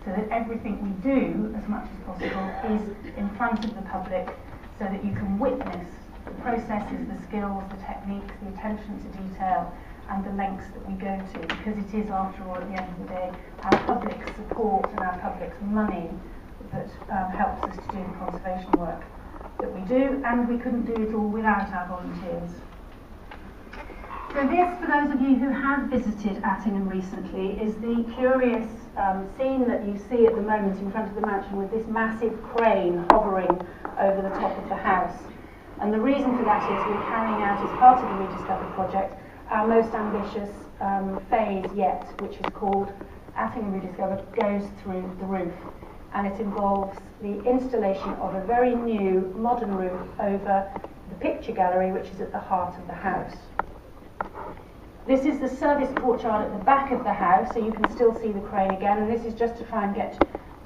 so that everything we do, as much as possible, is in front of the public, so that you can witness the processes, the skills, the techniques, the attention to detail, and the lengths that we go to, because it is, after all, at the end of the day, our public support and our public's money that helps us to do the conservation work that we do, and we couldn't do it all without our volunteers. So this, for those of you who have visited Attingham recently, is the curious scene that you see at the moment in front of the mansion with this massive crane hovering over the top of the house. And the reason for that is we're carrying out, as part of the Rediscover project, our most ambitious phase yet, which is called Attingham Rediscovered Goes Through the Roof. And it involves the installation of a very new modern roof over the picture gallery, which is at the heart of the house. This is the service courtyard at the back of the house, so you can still see the crane again, and this is just to try and get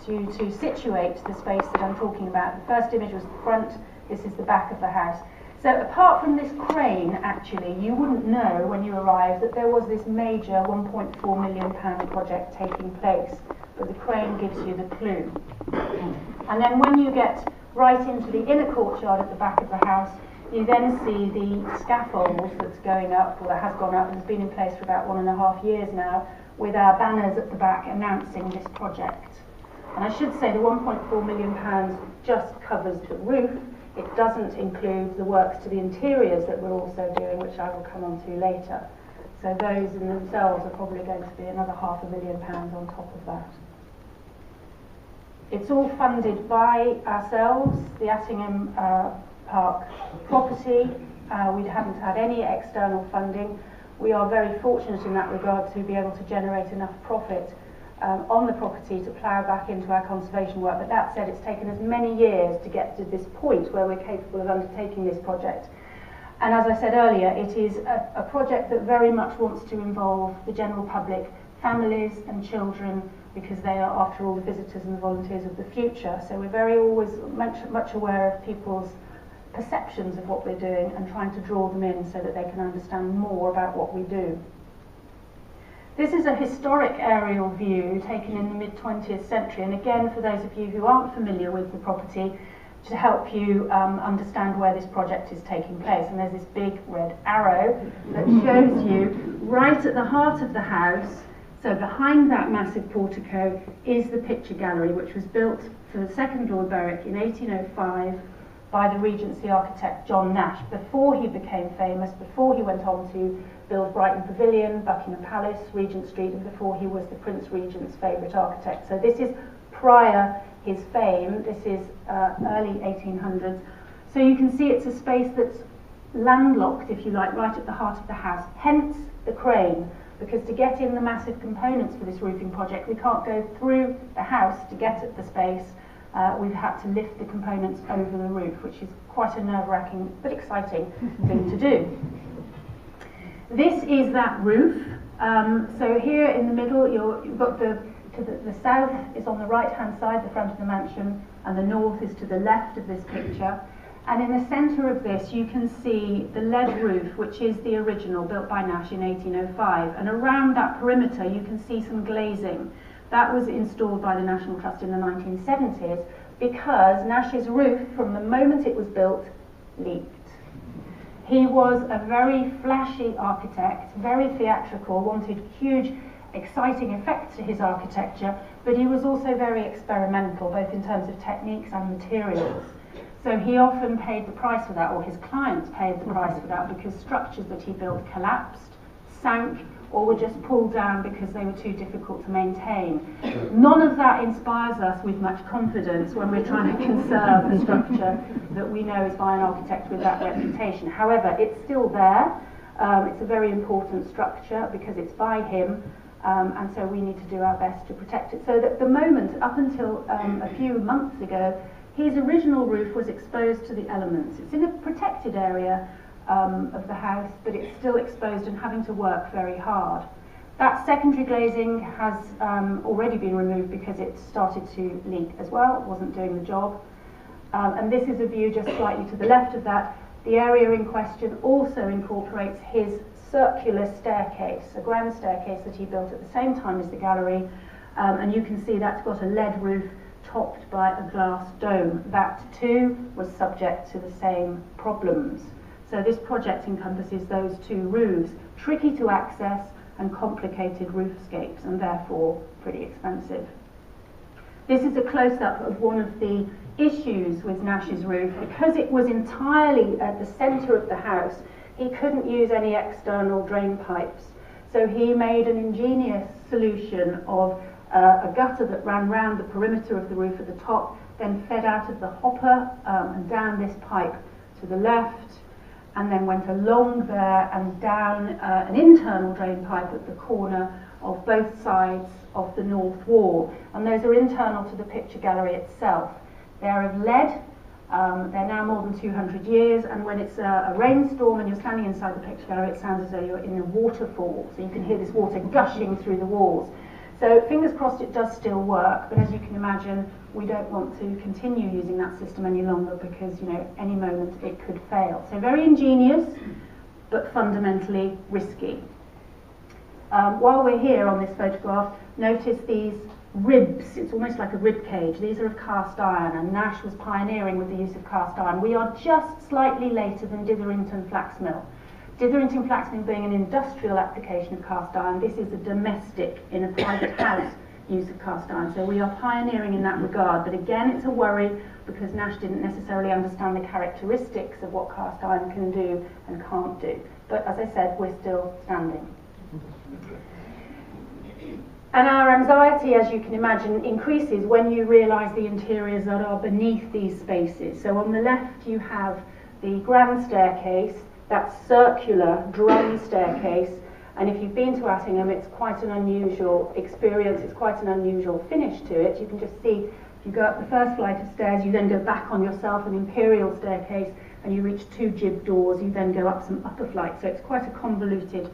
to situate the space that I'm talking about. The first image was the front, this is the back of the house. So apart from this crane, actually, you wouldn't know when you arrived that there was this major £1.4 million project taking place, but the crane gives you the clue. And then when you get right into the inner courtyard at the back of the house, you then see the scaffold that's going up, or that has gone up and has been in place for about 1.5 years now, with our banners at the back announcing this project. And I should say the £1.4 million just covers the roof. It doesn't include the works to the interiors that we're also doing, which I will come on to later. So those in themselves are probably going to be another £500,000 on top of that. It's all funded by ourselves, the Attingham Park property. We haven't had any external funding. We are very fortunate in that regard to be able to generate enough profit on the property to plough back into our conservation work. But that said, it's taken us many years to get to this point where we're capable of undertaking this project. And as I said earlier, it is a project that very much wants to involve the general public, families and children, because they are, after all, the visitors and the volunteers of the future. So we're very always much aware of people's perceptions of what we're doing and trying to draw them in so that they can understand more about what we do. This is a historic aerial view taken in the mid-20th century, and again, for those of you who aren't familiar with the property, to help you understand where this project is taking place. And there's this big red arrow that shows you right at the heart of the house. So behind that massive portico is the picture gallery, which was built for the second Lord Berwick in 1805 by the Regency architect John Nash, before he became famous, before he went on to build Brighton Pavilion, Buckingham Palace, Regent Street, and before he was the Prince Regent's favourite architect. So this is prior his fame, this is early 1800s. So you can see it's a space that's landlocked, if you like, right at the heart of the house, hence the crane, because to get in the massive components for this roofing project, we can't go through the house to get at the space. We've had to lift the components over the roof, which is quite a nerve-wracking but exciting thing to do. This is that roof. So here in the middle, you've got the south is on the right-hand side, the front of the mansion, and the north is to the left of this picture. And in the centre of this, you can see the lead roof, which is the original, built by Nash in 1805. And around that perimeter, you can see some glazing. That was installed by the National Trust in the 1970s because Nash's roof, from the moment it was built, leaked. He was a very flashy architect, very theatrical, wanted huge, exciting effects to his architecture, but he was also very experimental, both in terms of techniques and materials. So he often paid the price for that, or his clients paid the price for that, because structures that he built collapsed, sank, or were just pulled down because they were too difficult to maintain. None of that inspires us with much confidence when we're trying to conserve a structure that we know is by an architect with that reputation. However, it's still there. It's a very important structure because it's by him, and so we need to do our best to protect it. So that at the moment, up until a few months ago, his original roof was exposed to the elements. It's in a protected area of the house, but it's still exposed and having to work very hard. That secondary glazing has already been removed because it started to leak as well. It wasn't doing the job. And this is a view just slightly to the left of that. The area in question also incorporates his circular staircase, a grand staircase that he built at the same time as the gallery, And you can see that's got a lead roof topped by a glass dome. That too was subject to the same problems. So this project encompasses those two roofs, tricky to access and complicated roofscapes, and therefore pretty expensive. This is a close-up of one of the issues with Nash's roof. Because it was entirely at the centre of the house, he couldn't use any external drain pipes. So he made an ingenious solution of a gutter that ran round the perimeter of the roof at the top, then fed out of the hopper and down this pipe to the left, and then went along there and down an internal drain pipe at the corner of both sides of the north wall. And those are internal to the picture gallery itself. They're of lead. They're now more than 200 years, and when it's a rainstorm and you're standing inside the picture gallery, it sounds as though you're in a waterfall, so you can hear this water gushing through the walls. So fingers crossed it does still work, but as you can imagine, we don't want to continue using that system any longer because, you know, any moment it could fail. So very ingenious, but fundamentally risky. While we're here on this photograph, notice these ribs. It's almost like a rib cage. These are of cast iron, and Nash was pioneering with the use of cast iron. We are just slightly later than Ditherington Flax Mill. Ditherington Flax Mill being an industrial application of cast iron, this is a domestic, in a private house, use of cast iron. So we are pioneering in that regard, but again it's a worry because Nash didn't necessarily understand the characteristics of what cast iron can do and can't do. But as I said, we're still standing. And our anxiety, as you can imagine, increases when you realise the interiors that are beneath these spaces. So on the left you have the grand staircase, that circular drum staircase, and if you've been to Attingham, it's quite an unusual experience, it's quite an unusual finish to it. You can just see, if you go up the first flight of stairs, you then go back on yourself, an imperial staircase, and you reach two jib doors, you then go up some upper flights, so it's quite a convoluted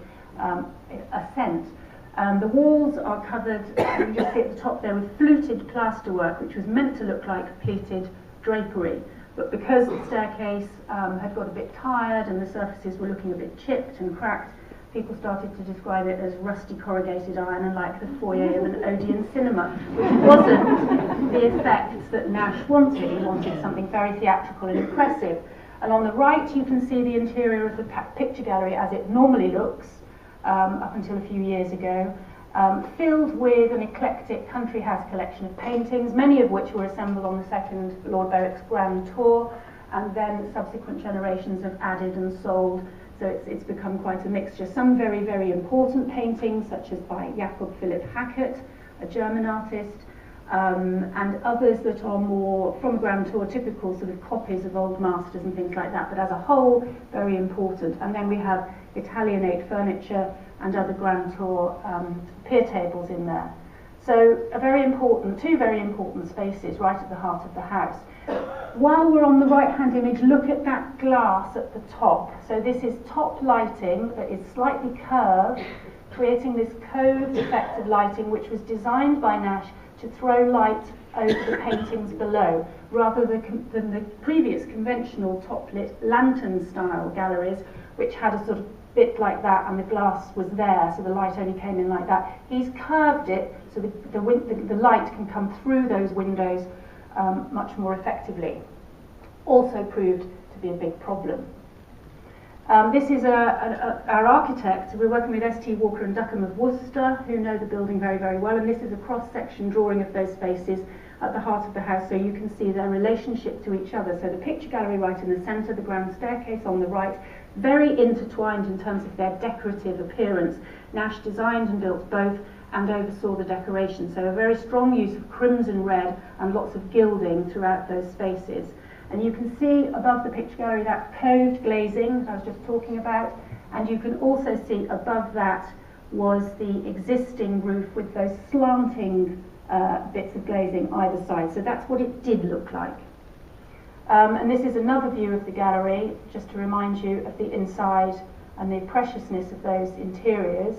ascent. The walls are covered, you just see at the top there, with fluted plasterwork, which was meant to look like pleated drapery. But because the staircase had got a bit tired and the surfaces were looking a bit chipped and cracked, people started to describe it as rusty corrugated iron and like the foyer of an Odeon cinema, which wasn't the effect that Nash wanted. He wanted something very theatrical and impressive. And on the right you can see the interior of the picture gallery as it normally looks, up until a few years ago, filled with an eclectic country house collection of paintings, many of which were assembled on the second Lord Berwick's grand tour, and then subsequent generations have added and sold, so it's become quite a mixture. Some very, very important paintings, such as by Jacob Philipp Hackett, a German artist, and others that are more, from a grand tour, typical sort of copies of old masters and things like that, but as a whole, very important. And then we have Italianate furniture and other grand tour pier tables in there. So two very important spaces right at the heart of the house. While we're on the right-hand image, look at that glass at the top. So this is top lighting that is slightly curved, creating this coved effect of lighting, which was designed by Nash to throw light over the paintings below, rather than the previous conventional top-lit lantern-style galleries, which had a sort of bit like that and the glass was there, so the light only came in like that. He's curved it so the light can come through those windows much more effectively. Also proved to be a big problem. This is our architect. We're working with S.T. Walker and Duckham of Worcester, who know the building very, very well, and this is a cross-section drawing of those spaces at the heart of the house, so you can see their relationship to each other. So the picture gallery right in the centre, the grand staircase on the right, very intertwined in terms of their decorative appearance. Nash designed and built both and oversaw the decoration, so a very strong use of crimson red and lots of gilding throughout those spaces. And you can see above the picture gallery that coved glazing that I was just talking about, and you can also see above that was the existing roof with those slanting bits of glazing either side. So that's what it did look like. And this is another view of the gallery, just to remind you of the inside and the preciousness of those interiors.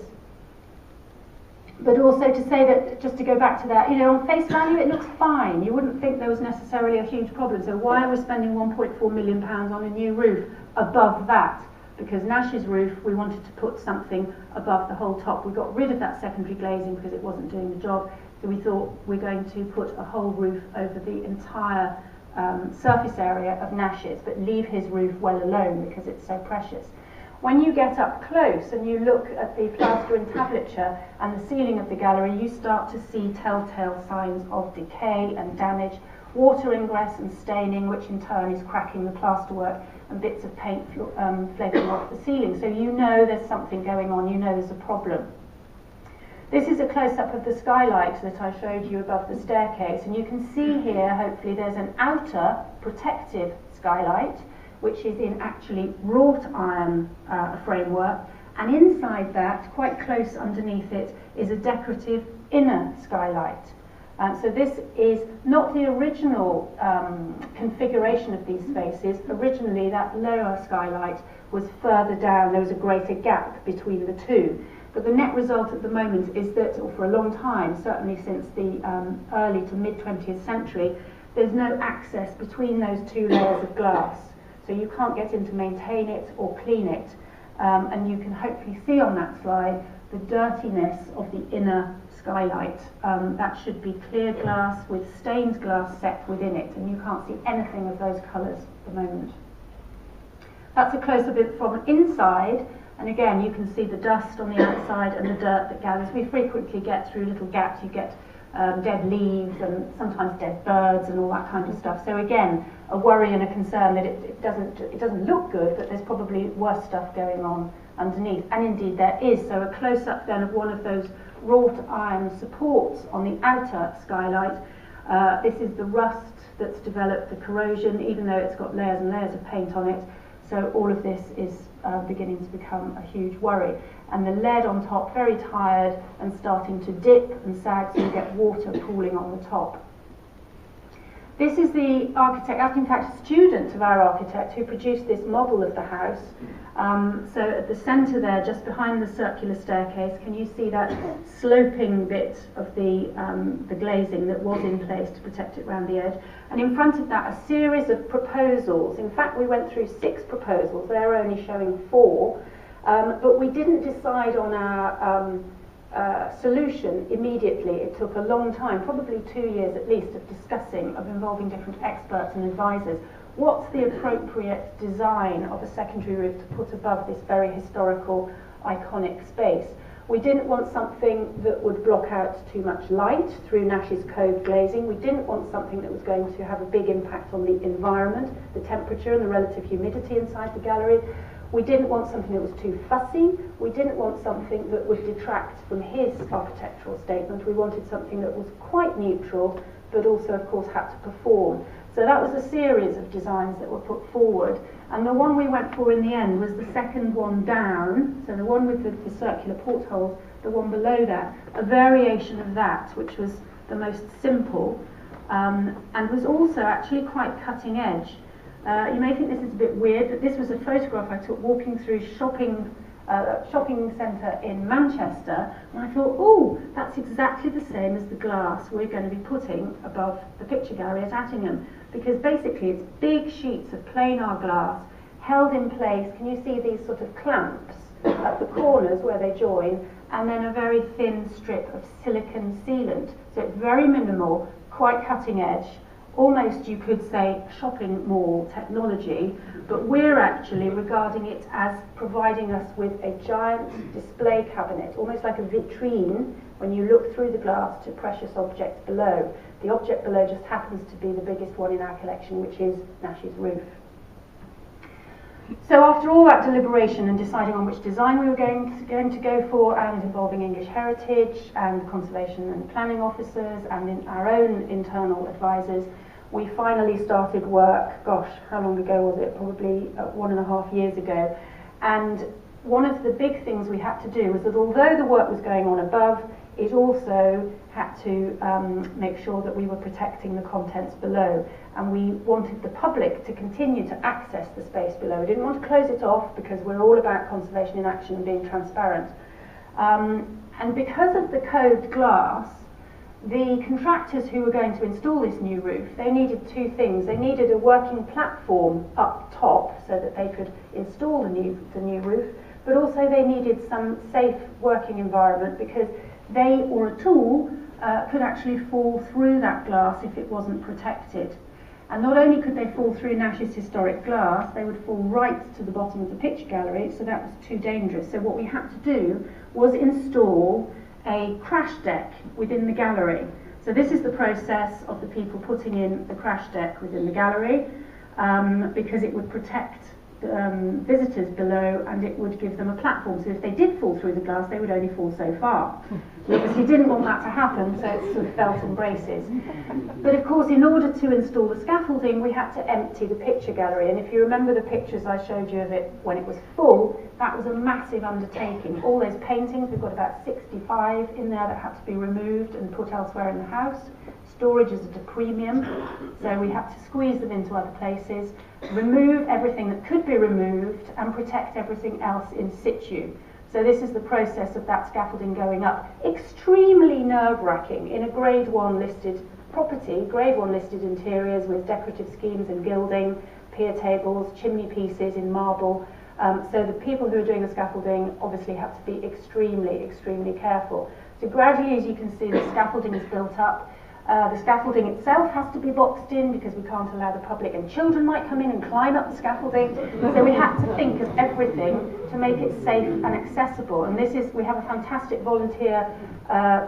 But also to say that, just to go back to that, you know, on face value it looks fine. You wouldn't think there was necessarily a huge problem. So why are we spending £1.4 million on a new roof above that? Because Nash's roof, we wanted to put something above the whole top. We got rid of that secondary glazing because it wasn't doing the job. So we thought we're going to put a whole roof over the entire surface area of Nash's, but leave his roof well alone because it's so precious. When you get up close and you look at the plaster entablature and the ceiling of the gallery, you start to see telltale signs of decay and damage, water ingress and staining, which in turn is cracking the plasterwork, and bits of paint flaking off the ceiling. So you know there's something going on, you know there's a problem. This is a close-up of the skylight that I showed you above the staircase, and you can see here, hopefully, there's an outer protective skylight, which is in actually wrought iron framework, and inside that, quite close underneath it, is a decorative inner skylight. So this is not the original configuration of these spaces. Originally, that lower skylight was further down. There was a greater gap between the two. But the net result at the moment is that, or for a long time, certainly since the early to mid-20th century, there's no access between those two layers of glass. So you can't get in to maintain it or clean it. And you can hopefully see on that slide the dirtiness of the inner skylight. That should be clear glass with stained glass set within it, and you can't see anything of those colours at the moment. That's a close-up from inside, and again you can see the dust on the outside and the dirt that gathers. We frequently get through little gaps, you get dead leaves and sometimes dead birds and all that kind of stuff. So again, a worry and a concern that it doesn't look good, but there's probably worse stuff going on underneath. And indeed there is. So a close-up then of one of those wrought iron supports on the outer skylight. This is the rust that's developed, the corrosion, even though it's got layers and layers of paint on it. So all of this is beginning to become a huge worry. And the lead on top, very tired and starting to dip and sag, so you get water pooling on the top. This is the architect, in fact a student of our architect, who produced this model of the house. So at the centre there, just behind the circular staircase, can you see that sloping bit of the glazing that was in place to protect it around the edge? And in front of that, a series of proposals. In fact, we went through 6 proposals. They're only showing 4. But we didn't decide on our solution immediately. It took a long time, probably 2 years at least, of discussing, of involving different experts and advisors. What's the appropriate design of a secondary roof to put above this very historical, iconic space? We didn't want something that would block out too much light through Nash's cove glazing. We didn't want something that was going to have a big impact on the environment, the temperature and the relative humidity inside the gallery. We didn't want something that was too fussy. We didn't want something that would detract from his architectural statement. We wanted something that was quite neutral, but also, of course, had to perform. So that was a series of designs that were put forward. And the one we went for in the end was the second one down, so the one with the circular portholes, the one below that, a variation of that, which was the most simple, and was also actually quite cutting edge. You may think this is a bit weird, but this was a photograph I took walking through shopping centre in Manchester, and I thought, oh, that's exactly the same as the glass we're going to be putting above the picture gallery at Attingham, because basically it's big sheets of planar glass held in place. Can you see these sort of clamps at the corners where they join, and then a very thin strip of silicon sealant. So it's very minimal, quite cutting edge, almost you could say shopping mall technology, but we're actually regarding it as providing us with a giant display cabinet, almost like a vitrine when you look through the glass to precious objects below. The object below just happens to be the biggest one in our collection, which is Nash's roof. So after all that deliberation and deciding on which design we were going to go for, and involving English Heritage and conservation and planning officers and in our own internal advisors, we finally started work, gosh, how long ago was it? Probably 1.5 years ago. And one of the big things we had to do was that although the work was going on above, it also had to make sure that we were protecting the contents below. And we wanted the public to continue to access the space below. We didn't want to close it off because we're all about conservation in action and being transparent. And because of the coved glass, the contractors who were going to install this new roof, they needed 2 things. They needed a working platform up top so that they could install the new roof, but also they needed some safe working environment because they, or a tool, could actually fall through that glass if it wasn't protected. And not only could they fall through Nash's historic glass, they would fall right to the bottom of the picture gallery, so that was too dangerous. So what we had to do was install a crash deck within the gallery. So this is the process of the people putting in the crash deck within the gallery, because it would protect visitors below, and it would give them a platform. So if they did fall through the glass, they would only fall so far. We obviously didn't want that to happen, so it's sort of belt and braces. But of course, in order to install the scaffolding, we had to empty the picture gallery. And if you remember the pictures I showed you of it when it was full, that was a massive undertaking. All those paintings, we've got about 65 in there that had to be removed and put elsewhere in the house. Storage is at a premium, so we had to squeeze them into other places, remove everything that could be removed, and protect everything else in situ. So this is the process of that scaffolding going up. Extremely nerve-wracking in a Grade 1 listed property, Grade 1 listed interiors with decorative schemes and gilding, pier tables, chimney pieces in marble. So the people who are doing the scaffolding obviously have to be extremely, extremely careful. So gradually, as you can see, the scaffolding is built up. The scaffolding itself has to be boxed in because we can't allow the public, and children might come in and climb up the scaffolding. So we had to think of everything to make it safe and accessible. And this is, we have a fantastic volunteer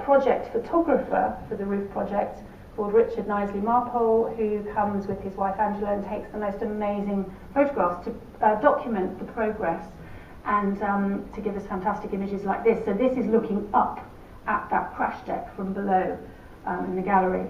project photographer for the roof project called Richard Knisley Marpole, who comes with his wife Angela and takes the most amazing photographs to document the progress and to give us fantastic images like this. So this is looking up at that crash deck from below. In the gallery.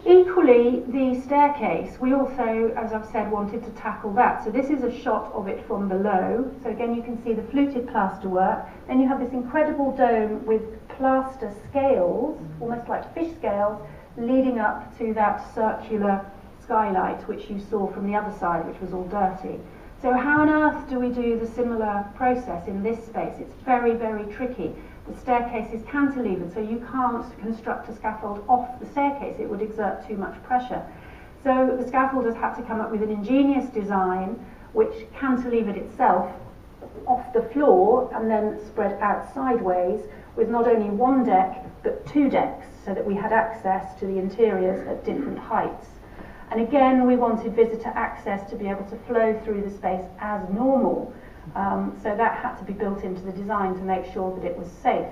Equally, the staircase, we also, as I've said, wanted to tackle that. So this is a shot of it from below. So again, you can see the fluted plaster work. Then you have this incredible dome with plaster scales, almost like fish scales, leading up to that circular skylight, which you saw from the other side, which was all dirty. So how on earth do we do the similar process in this space? It's very, very tricky. The staircase is cantilevered, so you can't construct a scaffold off the staircase. It would exert too much pressure. So the scaffolders had to come up with an ingenious design which cantilevered itself off the floor and then spread out sideways with not only one deck but two decks, so that we had access to the interiors at different heights. And again, we wanted visitor access to be able to flow through the space as normal. So that had to be built into the design to make sure that it was safe.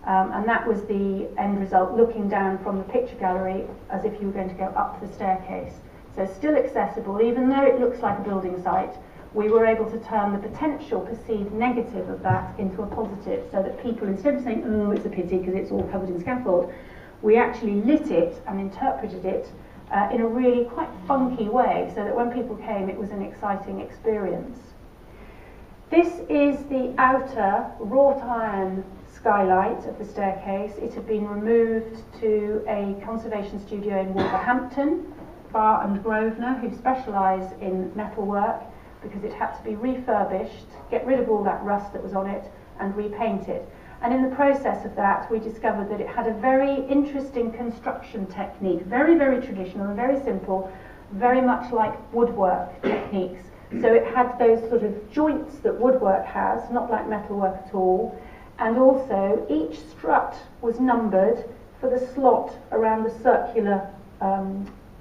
And that was the end result, looking down from the picture gallery as if you were going to go up the staircase. So still accessible, even though it looks like a building site, we were able to turn the potential perceived negative of that into a positive, so that people, instead of saying, oh, it's a pity because it's all covered in scaffold, we actually lit it and interpreted it in a really quite funky way, so that when people came, it was an exciting experience. This is the outer wrought iron skylight of the staircase. It had been removed to a conservation studio in Wolverhampton, Barr and Grosvenor, who specialise in metalwork, because it had to be refurbished, get rid of all that rust that was on it, and repaint it. And in the process of that, we discovered that it had a very interesting construction technique, very, very traditional and very simple, very much like woodwork techniques. So it had those sort of joints that woodwork has, not like metalwork at all, and also each strut was numbered for the slot around the circular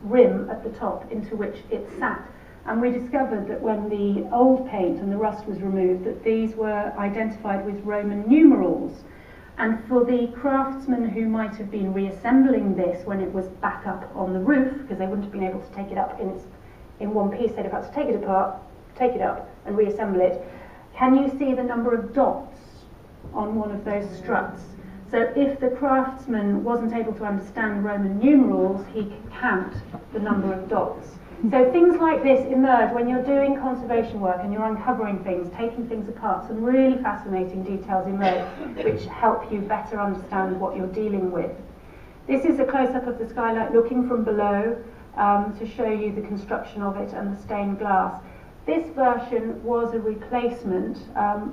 rim at the top into which it sat. And we discovered that when the old paint and the rust was removed, that these were identified with Roman numerals. And for the craftsmen who might have been reassembling this when it was back up on the roof, because they wouldn't have been able to take it up in one piece, they'd have had to take it apart, take it up and reassemble it. Can you see the number of dots on one of those struts? So if the craftsman wasn't able to understand Roman numerals, he could count the number of dots. So things like this emerge when you're doing conservation work and you're uncovering things, taking things apart. Some really fascinating details emerge which help you better understand what you're dealing with. This is a close-up of the skylight looking from below to show you the construction of it and the stained glass. This version was a replacement. Our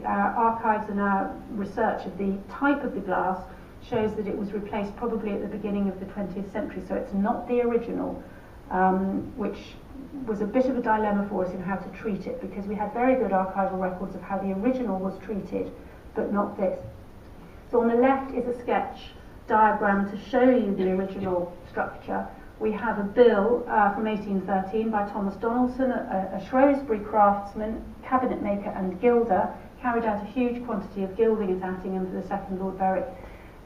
archives and our research of the type of the glass shows that it was replaced probably at the beginning of the 20th century, so it's not the original, which was a bit of a dilemma for us in how to treat it, because we had very good archival records of how the original was treated, but not this. So on the left is a sketch diagram to show you the original structure, we have a bill from 1813 by Thomas Donaldson, a Shrewsbury craftsman, cabinet maker and gilder, carried out a huge quantity of gilding at Attingham for the second Lord Berwick,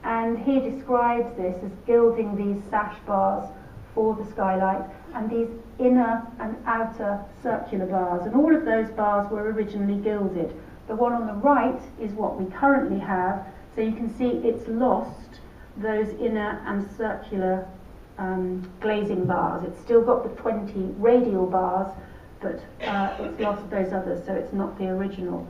and he describes this as gilding these sash bars for the skylight and these inner and outer circular bars, and all of those bars were originally gilded. The one on the right is what we currently have, so you can see it's lost those inner and circular glazing bars. It's still got the 20 radial bars, but it's lost those others, so it's not the original.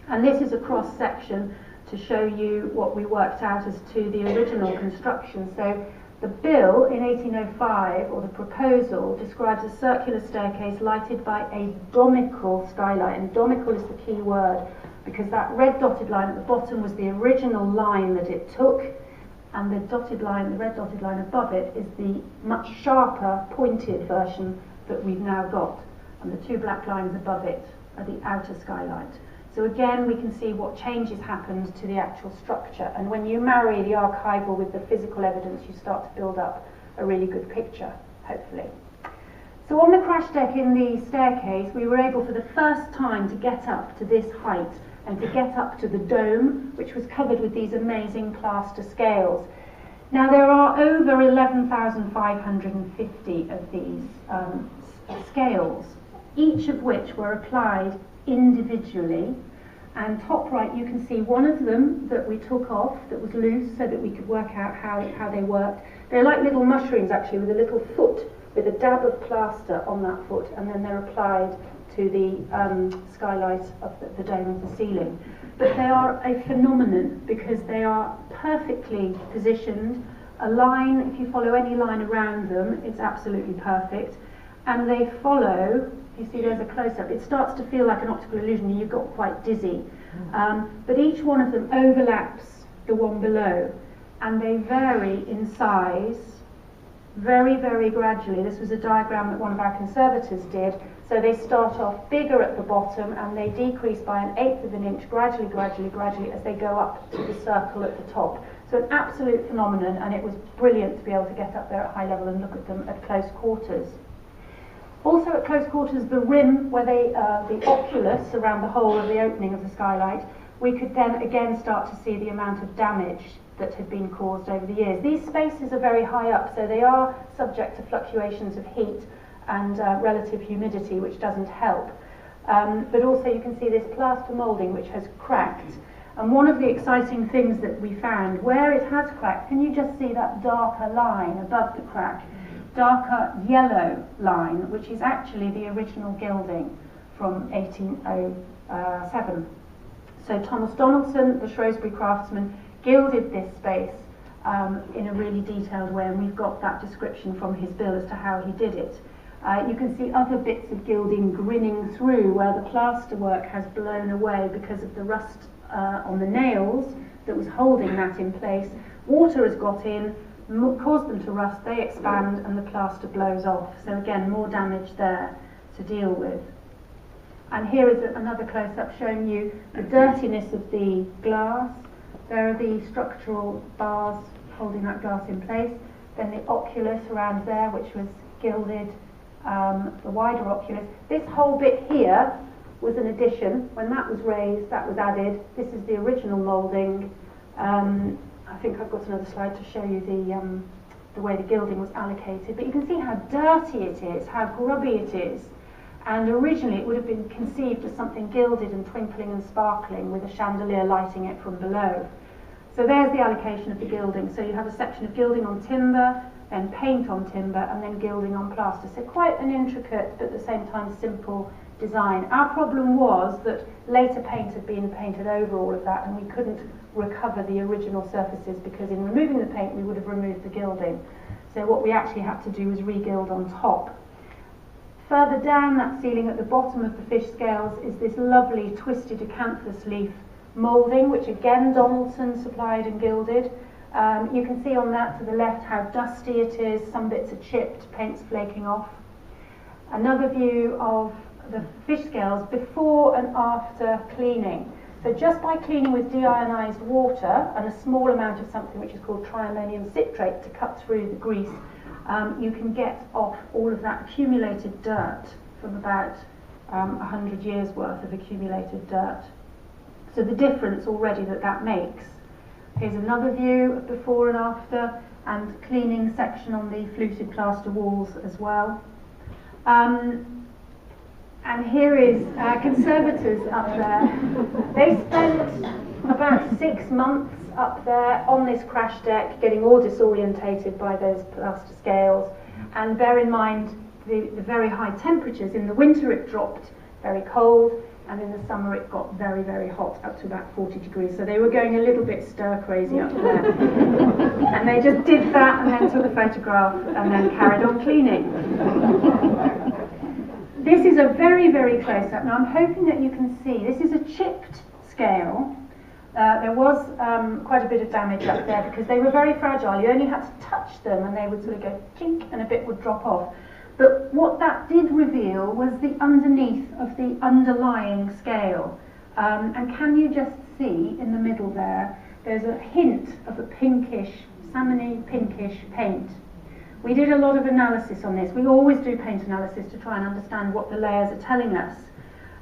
And this is a cross section to show you what we worked out as to the original construction. So the bill in 1805, or the proposal, describes a circular staircase lighted by a domical skylight, and domical is the key word, because that red dotted line at the bottom was the original line that it took, and the dotted line, the red dotted line above it, is the much sharper, pointed version that we've now got, and the two black lines above it are the outer skylight. So again, we can see what changes happened to the actual structure, and when you marry the archival with the physical evidence, you start to build up a really good picture, hopefully. So on the crash deck in the staircase, we were able for the first time to get up to this height and to get up to the dome, which was covered with these amazing plaster scales. Now there are over 11,550 of these scales, each of which were applied individually, and top right you can see one of them that we took off that was loose so that we could work out how they worked. They're like little mushrooms actually, with a little foot with a dab of plaster on that foot, and then they're applied to the skylight of the dome of the ceiling. But they are a phenomenon because they are perfectly positioned. A line, if you follow any line around them, it's absolutely perfect, and they follow. You see there's a close-up. It starts to feel like an optical illusion and you got quite dizzy. But each one of them overlaps the one below, and they vary in size very, very gradually. This was a diagram that one of our conservators did. So they start off bigger at the bottom and they decrease by 1/8 of an inch gradually, gradually, gradually as they go up to the circle at the top. So an absolute phenomenon, and it was brilliant to be able to get up there at high level and look at them at close quarters. Also at close quarters, the rim, where the oculus around the hole of the opening of the skylight, we could then again start to see the amount of damage that had been caused over the years. These spaces are very high up, so they are subject to fluctuations of heat and relative humidity, which doesn't help. But also you can see this plaster moulding which has cracked. And one of the exciting things that we found, where it has cracked, can you just see that darker line above the crack? Darker yellow line, which is actually the original gilding from 1807. So Thomas Donaldson, the Shrewsbury craftsman, gilded this space in a really detailed way, and we've got that description from his bill as to how he did it. You can see other bits of gilding grinning through where the plaster work has blown away because of the rust on the nails that was holding that in place. Water has got in, caused them to rust, they expand, and the plaster blows off. So again, more damage there to deal with. And here is another close-up showing you the dirtiness of the glass. There are the structural bars holding that glass in place. Then the oculus around there, which was gilded, the wider oculus. This whole bit here was an addition. When that was raised, that was added. This is the original moulding. I think I've got another slide to show you the way the gilding was allocated. But you can see how dirty it is, how grubby it is. And originally it would have been conceived as something gilded and twinkling and sparkling with a chandelier lighting it from below. So there's the allocation of the gilding. So you have a section of gilding on timber, then paint on timber, and then gilding on plaster. So quite an intricate, but at the same time simple design. Our problem was that later paint had been painted over all of that, and we couldn't recover the original surfaces because in removing the paint we would have removed the gilding. So what we actually had to do was re-gild on top. Further down that ceiling at the bottom of the fish scales is this lovely twisted acanthus leaf moulding, which again Donaldson supplied and gilded. You can see on that to the left how dusty it is, some bits are chipped, paint's flaking off. Another view of the fish scales before and after cleaning. So just by cleaning with deionized water and a small amount of something which is called triammonium citrate to cut through the grease, you can get off all of that accumulated dirt from about 100 years worth of accumulated dirt. So the difference already that makes. Here's another view of before and after, and cleaning section on the fluted plaster walls as well. And here is conservators up there. They spent about 6 months up there on this crash deck, getting all disorientated by those plaster scales. And bear in mind the very high temperatures. In the winter it dropped very cold, and in the summer it got very, very hot, up to about 40 degrees. So they were going a little bit stir crazy up there. And they just did that and then took a photograph and then carried on cleaning. This is a very, very close up. Now I'm hoping that you can see, this is a chipped scale. There was quite a bit of damage up there because they were very fragile. You only had to touch them and they would sort of go chink and a bit would drop off. But what that did reveal was the underneath of the underlying scale. And can you just see in the middle there, there's a hint of a pinkish, salmony pinkish paint. We did a lot of analysis on this. We always do paint analysis to try and understand what the layers are telling us.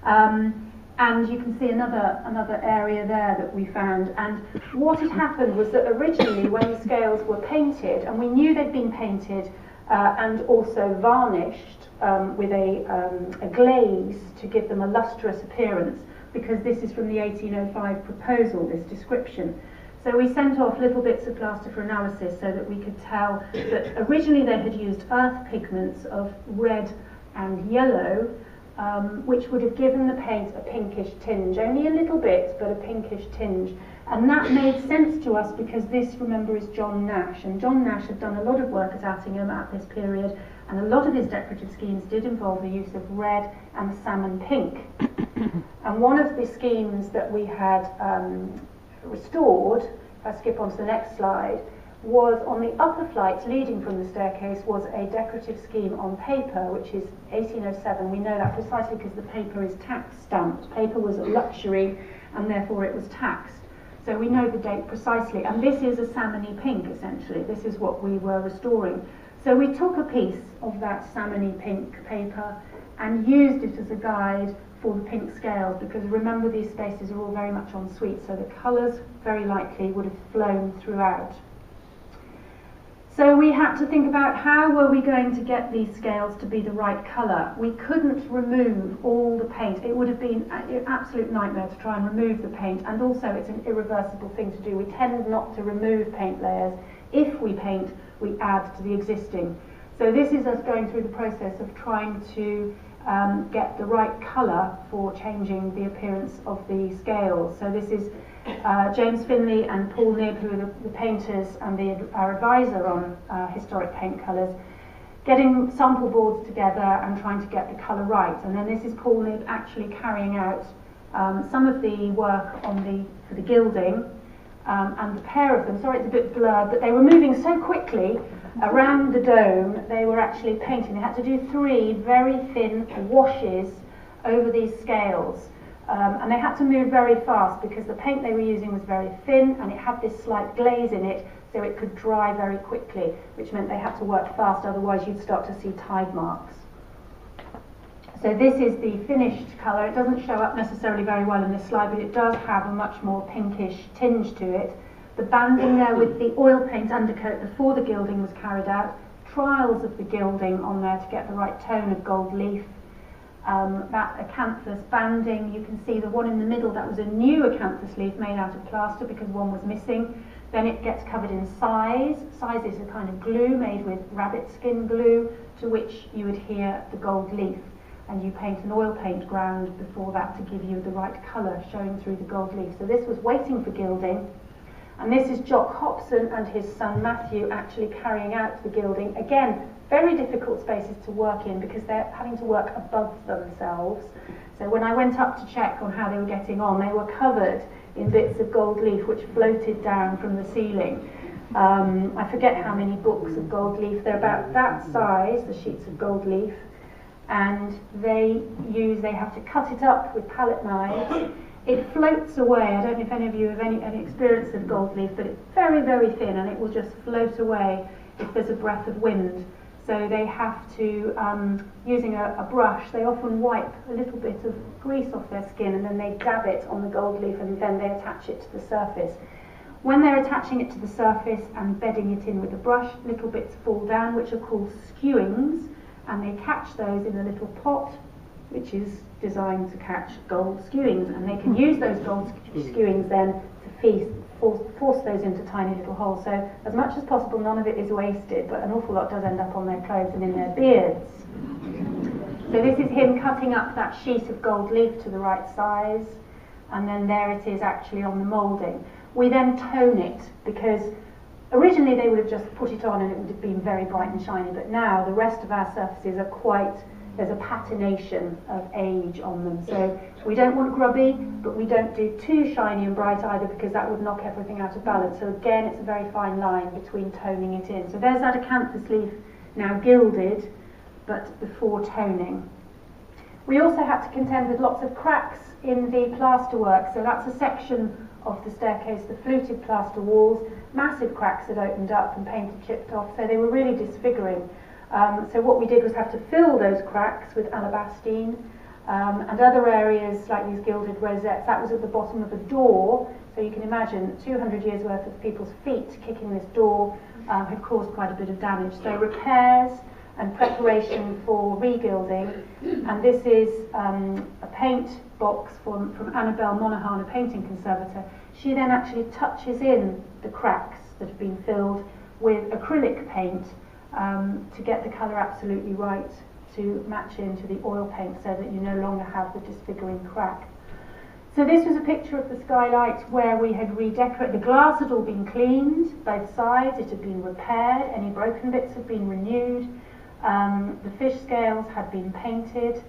And you can see another area there that we found. And what had happened was that originally when the scales were painted, and we knew they'd been painted and also varnished with a glaze to give them a lustrous appearance, because this is from the 1805 proposal, this description. So we sent off little bits of plaster for analysis so that we could tell that originally they had used earth pigments of red and yellow, which would have given the paint a pinkish tinge, only a little bit, but a pinkish tinge. And that made sense to us because this, remember, is John Nash, and John Nash had done a lot of work at Attingham at this period, and a lot of his decorative schemes did involve the use of red and salmon pink. And one of the schemes that we had restored, if I skip on to the next slide, was on the upper flights leading from the staircase was a decorative scheme on paper, which is 1807. We know that precisely because the paper is tax stamped. Paper was a luxury and therefore it was taxed. So we know the date precisely, and this is a salmony pink essentially. This is what we were restoring. So we took a piece of that salmony pink paper and used it as a guide for the pink scales, because remember these spaces are all very much en suite, so the colours very likely would have flown throughout. So we had to think about how were we going to get these scales to be the right colour. We couldn't remove all the paint. It would have been an absolute nightmare to try and remove the paint, and also it's an irreversible thing to do. We tend not to remove paint layers. If we paint, we add to the existing. So this is us going through the process of trying to get the right colour for changing the appearance of the scales. So this is James Finley and Paul Nibb, who are the painters and our advisor on historic paint colours, getting sample boards together and trying to get the colour right. And then this is Paul Nibb actually carrying out some of the work on for the gilding, and the pair of them, sorry it's a bit blurred, but they were moving so quickly around the dome, they were actually painting. They had to do 3 very thin washes over these scales. And they had to move very fast because the paint they were using was very thin and it had this slight glaze in it, so it could dry very quickly, which meant they had to work fast, otherwise you'd start to see tide marks. So this is the finished colour. It doesn't show up necessarily very well in this slide, but it does have a much more pinkish tinge to it. The banding there with the oil paint undercoat before the gilding was carried out, trials of the gilding on there to get the right tone of gold leaf. That acanthus banding, you can see the one in the middle, that was a new acanthus leaf made out of plaster because one was missing. Then it gets covered in size. Size is a kind of glue made with rabbit skin glue, to which you adhere the gold leaf. And you paint an oil paint ground before that to give you the right colour showing through the gold leaf. So this was waiting for gilding. And this is Jock Hobson and his son Matthew actually carrying out the gilding. Again, very difficult spaces to work in because they're having to work above themselves. So when I went up to check on how they were getting on, they were covered in bits of gold leaf which floated down from the ceiling. I forget how many books of gold leaf. They're about that size, the sheets of gold leaf. And they have to cut it up with palette knives It floats away. I don't know if any of you have any experience of gold leaf, but it's very, very thin, and it will just float away if there's a breath of wind. So they have to, using a brush, they often wipe a little bit of grease off their skin, and then they dab it on the gold leaf, and then they attach it to the surface. When they're attaching it to the surface and bedding it in with a brush, little bits fall down, which are called skewings, and they catch those in a little pot, which is designed to catch gold skewings, and they can use those gold skewings then to force those into tiny little holes. So as much as possible, none of it is wasted, but an awful lot does end up on their clothes and in their beards. So this is him cutting up that sheet of gold leaf to the right size, and then there it is actually on the moulding. We then tone it, because originally they would have just put it on and it would have been very bright and shiny, but now the rest of our surfaces are quite, there's a patination of age on them. So we don't want grubby, but we don't do too shiny and bright either, because that would knock everything out of balance. So again, it's a very fine line between toning it in. So there's that acanthus leaf now gilded, but before toning. We also had to contend with lots of cracks in the plasterwork. So that's a section of the staircase, the fluted plaster walls, massive cracks had opened up and paint had chipped off, so they were really disfiguring. So what we did was have to fill those cracks with alabastine, and other areas like these gilded rosettes. That was at the bottom of a door, so you can imagine 200 years worth of people's feet kicking this door had caused quite a bit of damage. So repairs and preparation for regilding, and this is a paint box from Annabelle Monaghan, a painting conservator. She then actually touches in the cracks that have been filled with acrylic paint to get the colour absolutely right to match into the oil paint, so that you no longer have the disfiguring crack. So this was a picture of the skylight where we had redecorated. The glass had all been cleaned, both sides, it had been repaired, any broken bits had been renewed, the fish scales had been painted,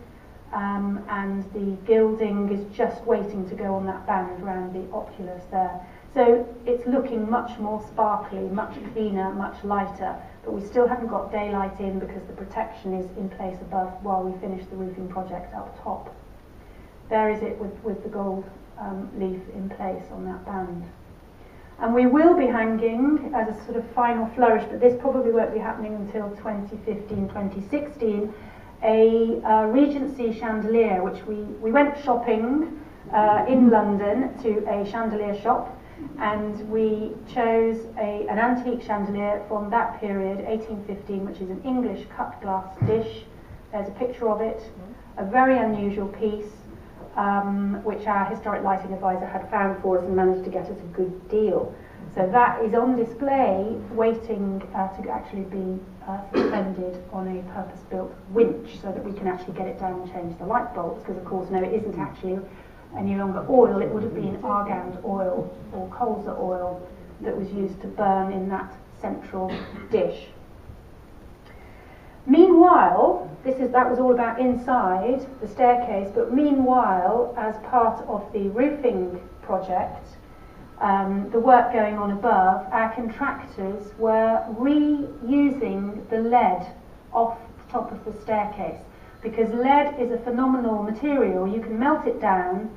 and the gilding is just waiting to go on that band around the oculus there. So it's looking much more sparkly, much cleaner, much lighter, but we still haven't got daylight in because the protection is in place above while we finish the roofing project up top. There is it with the gold leaf in place on that band. And we will be hanging as a sort of final flourish, but this probably won't be happening until 2015, 2016, a Regency chandelier, which we went shopping in London to a chandelier shop, and we chose an antique chandelier from that period, 1815, which is an English cut glass dish. There's a picture of it, a very unusual piece, which our historic lighting advisor had found for us and managed to get us a good deal. So that is on display, waiting to actually be suspended on a purpose-built winch, so that we can actually get it down and change the light bulbs, because of course, no, it isn't actually any longer oil. It would have been argand oil or colza oil that was used to burn in that central dish. Meanwhile, that was all about inside the staircase, but meanwhile, as part of the roofing project, the work going on above, our contractors were reusing the lead off the top of the staircase, because lead is a phenomenal material. You can melt it down,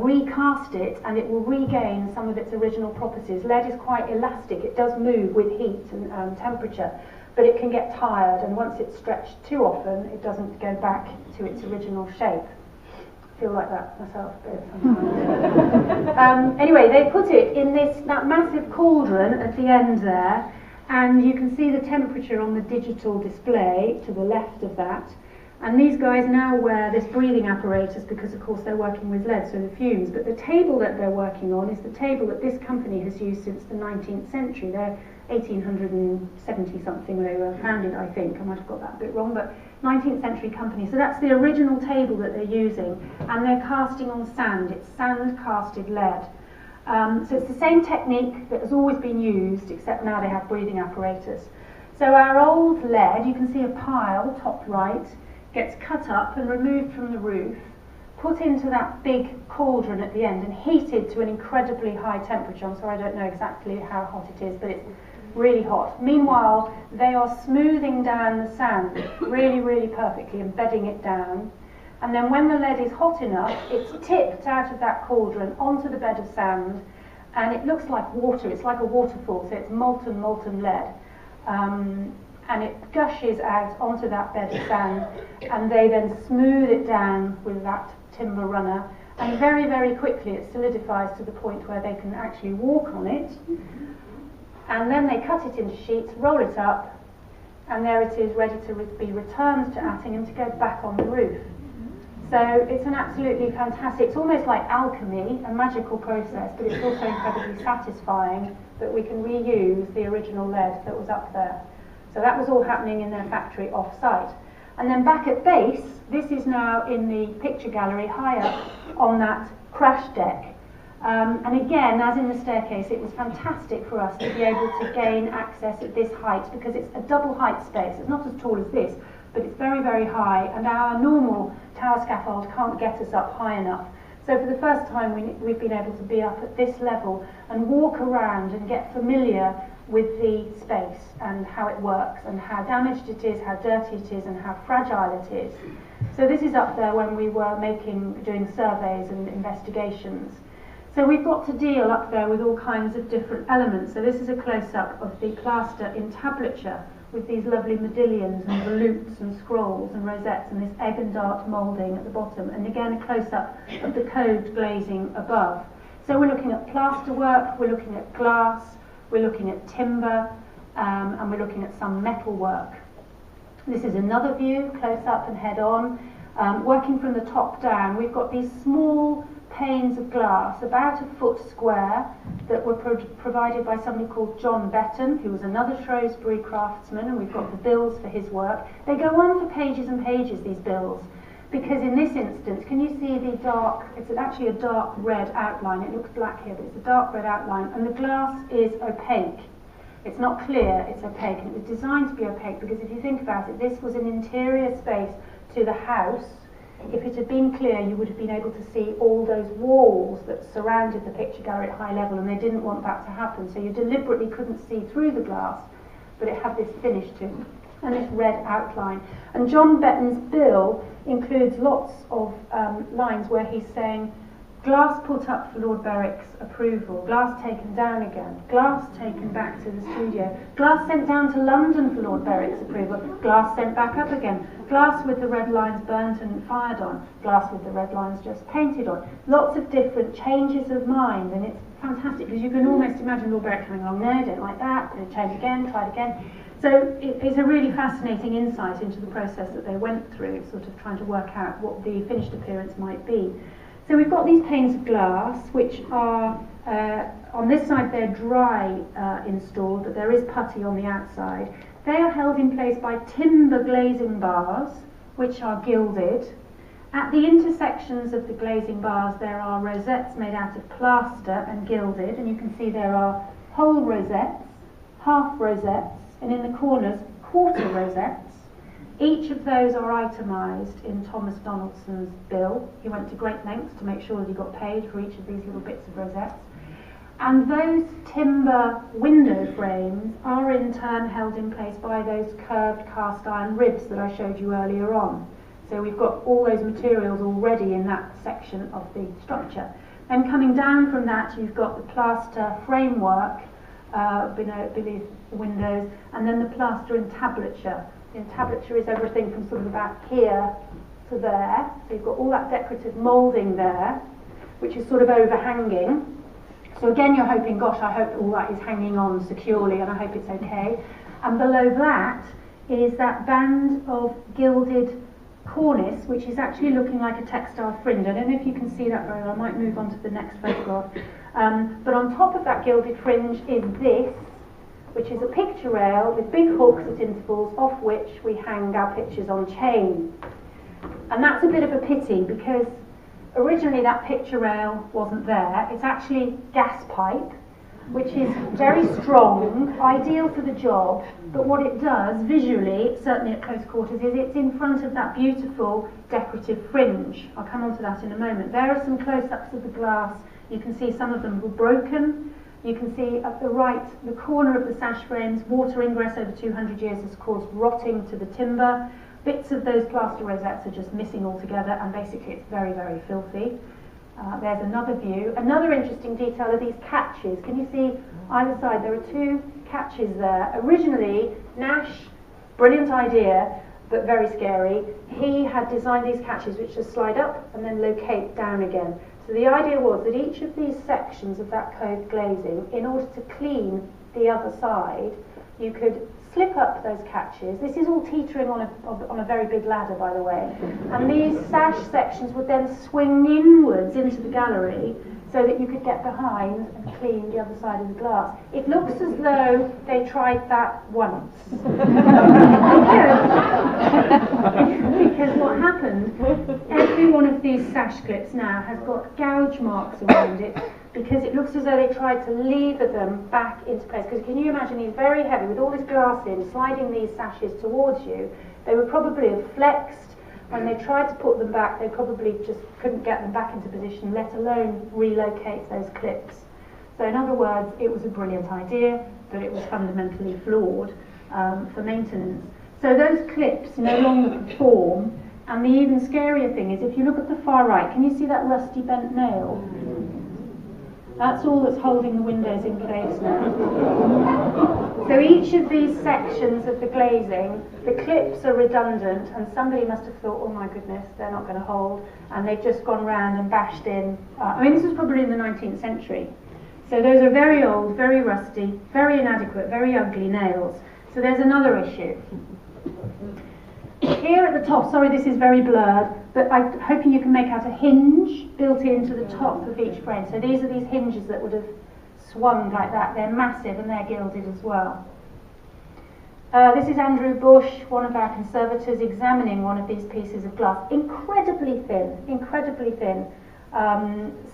recast it, and it will regain some of its original properties. Lead is quite elastic. It does move with heat and temperature, but it can get tired, and once it's stretched too often, it doesn't go back to its original shape. I feel like that myself a bit sometimes. Anyway, they put it in that massive cauldron at the end there, and you can see the temperature on the digital display to the left of that. And these guys now wear this breathing apparatus because, of course, they're working with lead, so the fumes. But the table that they're working on is the table that this company has used since the 19th century. They're 1870-something they were founded, I think. I might have got that a bit wrong, but 19th century company. So that's the original table that they're using, and they're casting on sand. It's sand-casted lead. So it's the same technique that has always been used, except now they have breathing apparatus. So our old lead, you can see a pile, top right, gets cut up and removed from the roof, put into that big cauldron at the end and heated to an incredibly high temperature. I'm sorry, I don't know exactly how hot it is, but it's really hot. Meanwhile, they are smoothing down the sand really, really perfectly and bedding it down. And then when the lead is hot enough, it's tipped out of that cauldron onto the bed of sand, and it looks like water. It's like a waterfall, so it's molten lead. And it gushes out onto that bed of sand, and they then smooth it down with that timber runner, and very, very quickly it solidifies to the point where they can actually walk on it. And then they cut it into sheets, roll it up, and there it is, ready to be returned to Attingham to go back on the roof. So it's an absolutely fantastic, it's almost like alchemy, a magical process, but it's also incredibly satisfying that we can reuse the original lead that was up there. So that was all happening in their factory off-site. And then back at base, this is now in the picture gallery high up on that crash deck. And again, as in the staircase, it was fantastic for us to be able to gain access at this height, because it's a double height space. It's not as tall as this, but it's very, very high, and our normal tower scaffold can't get us up high enough. So for the first time we've been able to be up at this level and walk around and get familiar with the space and how it works and how damaged it is, how dirty it is, and how fragile it is. So this is up there when we were doing surveys and investigations. So we've got to deal up there with all kinds of different elements. So this is a close-up of the plaster entablature with these lovely modillions and volutes and scrolls and rosettes and this egg and dart moulding at the bottom, and again a close-up of the coved glazing above. So we're looking at plaster work, we're looking at glass, we're looking at timber, and we're looking at some metal work. This is another view, close up and head on. Working from the top down, we've got these small panes of glass, about a foot square, that were provided by somebody called John Betton, who was another Shrewsbury craftsman, and we've got the bills for his work. They go on for pages and pages, these bills, because in this instance, can you see the dark, it's actually a dark red outline, it looks black here, but it's a dark red outline, and the glass is opaque. It's not clear, it's opaque, and it was designed to be opaque because if you think about it, this was an interior space to the house. If it had been clear, you would have been able to see all those walls that surrounded the picture gallery at high level, and they didn't want that to happen, so you deliberately couldn't see through the glass, but it had this finish to it, and this red outline. And John Betton's bill includes lots of lines where he's saying, glass put up for Lord Berwick's approval, glass taken down again, glass taken back to the studio, glass sent down to London for Lord Berwick's approval, glass sent back up again, glass with the red lines burnt and fired on, glass with the red lines just painted on. Lots of different changes of mind, and it's fantastic because you can almost imagine Lord Berwick coming along, no, don't like that, going to change again, try it again. So it's a really fascinating insight into the process that they went through, sort of trying to work out what the finished appearance might be. So we've got these panes of glass, which are, on this side they're dry installed, but there is putty on the outside. They are held in place by timber glazing bars, which are gilded. At the intersections of the glazing bars there are rosettes made out of plaster and gilded, and you can see there are whole rosettes, half rosettes, and in the corners quarter rosettes. Each of those are itemised in Thomas Donaldson's bill. He went to great lengths to make sure that he got paid for each of these little bits of rosettes. And those timber window frames are in turn held in place by those curved cast iron ribs that I showed you earlier on. So we've got all those materials already in that section of the structure. Then coming down from that, you've got the plaster framework beneath the windows, and then the plaster entablature. The entablature is everything from sort of about here to there. So you've got all that decorative moulding there, which is sort of overhanging. So again, you're hoping, gosh, I hope all that is hanging on securely, and I hope it's okay. And below that is that band of gilded cornice, which is actually looking like a textile fringe. I don't know if you can see that very well. I might move on to the next photograph. But on top of that gilded fringe is this, which is a picture rail with big hooks at intervals off which we hang our pictures on chain. And that's a bit of a pity because originally that picture rail wasn't there. It's actually gas pipe, which is very strong, ideal for the job, but what it does visually, certainly at close quarters, is it's in front of that beautiful decorative fringe. I'll come on to that in a moment. There are some close-ups of the glass. You can see some of them were broken. You can see at the right, the corner of the sash frames, water ingress over 200 years has caused rotting to the timber. Bits of those plaster rosettes are just missing altogether, and basically it's very, very filthy. There's another view. Another interesting detail are these catches. Can you see either side? There are two catches there. Originally, Nash, brilliant idea, but very scary. He had designed these catches which just slide up and then locate down again. So the idea was that each of these sections of that cove glazing, in order to clean the other side, you could slip up those catches. This is all teetering on a very big ladder, by the way. And these sash sections would then swing inwards into the gallery so that you could get behind and clean the other side of the glass. It looks as though they tried that once. because what happened, every one of these sash clips now has got gouge marks around it, because it looks as though they tried to lever them back into place. Because can you imagine, these very heavy, with all this glass in, sliding these sashes towards you, they would probably have flexed. When they tried to put them back, they probably just couldn't get them back into position, let alone relocate those clips. So in other words, it was a brilliant idea, but it was fundamentally flawed for maintenance. So those clips no longer perform, and the even scarier thing is, if you look at the far right, can you see that rusty bent nail? That's all that's holding the windows in place now. So each of these sections of the glazing, the clips are redundant, and somebody must have thought, oh my goodness, they're not going to hold, and they've just gone round and bashed in. I mean, this was probably in the 19th century. So those are very old, very rusty, very inadequate, very ugly nails. So there's another issue. Here at the top, sorry this is very blurred, but I'm hoping you can make out a hinge built into the top of each frame. So these are these hinges that would have swung like that. They're massive and they're gilded as well. This is Andrew Bush, one of our conservators, examining one of these pieces of glass. Incredibly thin, incredibly thin.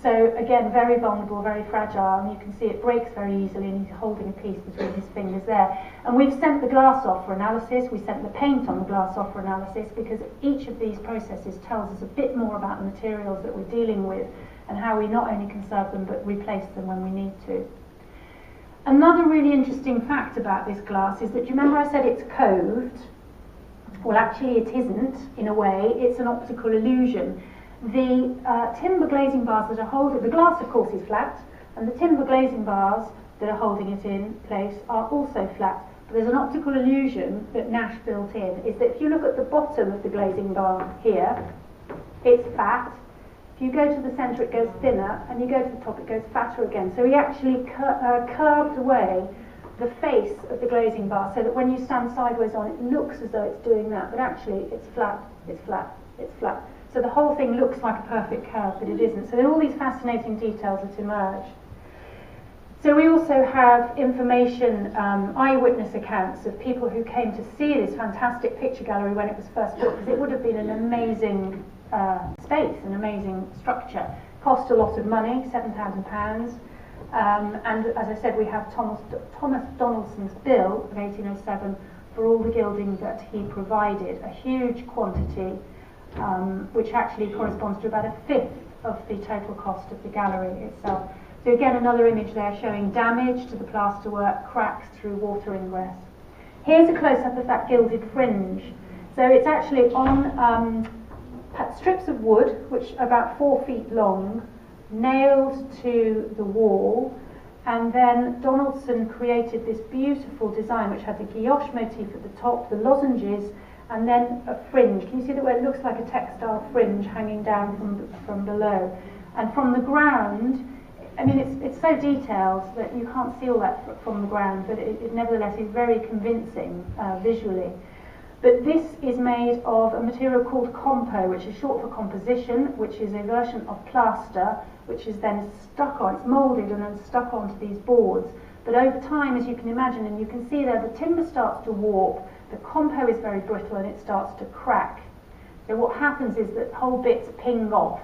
So again, very vulnerable, very fragile, and you can see it breaks very easily, and he's holding a piece between his fingers there. And we've sent the glass off for analysis, we sent the paint on the glass off for analysis, because each of these processes tells us a bit more about the materials that we're dealing with, and how we not only conserve them, but replace them when we need to. Another really interesting fact about this glass is that, do you remember I said it's coved? Well, actually it isn't, in a way. It's an optical illusion. The timber glazing bars that are holding, the glass of course is flat, and the timber glazing bars that are holding it in place are also flat. But there's an optical illusion that Nash built in, is that if you look at the bottom of the glazing bar here, it's fat. If you go to the centre it goes thinner, and you go to the top it goes fatter again. So he actually curved away the face of the glazing bar so that when you stand sideways on it looks as though it's doing that, but actually it's flat, it's flat, it's flat. So the whole thing looks like a perfect curve, but it isn't. So there are all these fascinating details that emerge. So we also have information, eyewitness accounts of people who came to see this fantastic picture gallery when it was first built, because it would have been an amazing space, an amazing structure. Cost a lot of money, £7,000. And as I said, we have Thomas Donaldson's bill of 1807 for all the gilding that he provided, a huge quantity, which actually corresponds to about a fifth of the total cost of the gallery itself. So again, another image there showing damage to the plasterwork, cracks through water ingress. Here's a close-up of that gilded fringe. So it's actually on strips of wood, which are about 4 feet long, nailed to the wall, and then Donaldson created this beautiful design which had the guilloche motif at the top, the lozenges, and then a fringe. Can you see that where it looks like a textile fringe hanging down from below? And from the ground, I mean, it's so detailed that you can't see all that from the ground, but it nevertheless is very convincing visually. But this is made of a material called compo, which is short for composition, which is a version of plaster, which is then stuck on, it's moulded and then stuck onto these boards. But over time, as you can imagine, and you can see there, the timber starts to warp, the compo is very brittle and it starts to crack. So what happens is that whole bits ping off.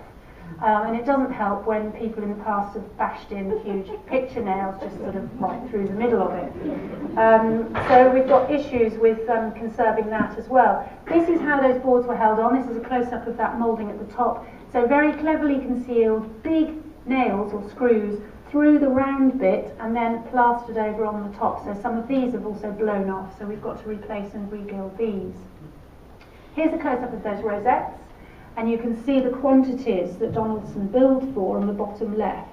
And it doesn't help when people in the past have bashed in huge picture nails just sort of right through the middle of it. So we've got issues with conserving that as well. This is how those boards were held on. This is a close-up of that moulding at the top. So very cleverly concealed, big nails or screws through the round bit and then plastered over on the top. So some of these have also blown off, so we've got to replace and regild these. Here's a close-up of those rosettes, and you can see the quantities that Donaldson billed for on the bottom left.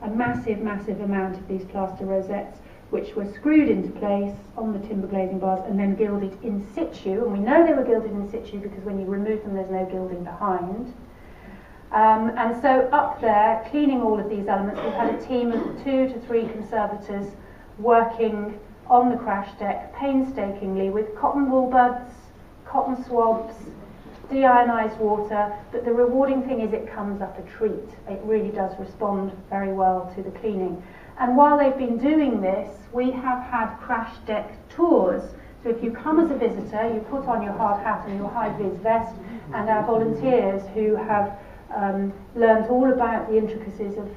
A massive, massive amount of these plaster rosettes, which were screwed into place on the timber glazing bars and then gilded in situ. And we know they were gilded in situ because when you remove them, there's no gilding behind. And so up there, cleaning all of these elements, we've had a team of 2 to 3 conservators working on the crash deck painstakingly with cotton wool buds, cotton swabs, deionized water, but the rewarding thing is it comes up a treat. It really does respond very well to the cleaning. And while they've been doing this, we have had crash deck tours. So if you come as a visitor, you put on your hard hat and your high-vis vest, and our volunteers who have learned all about the intricacies of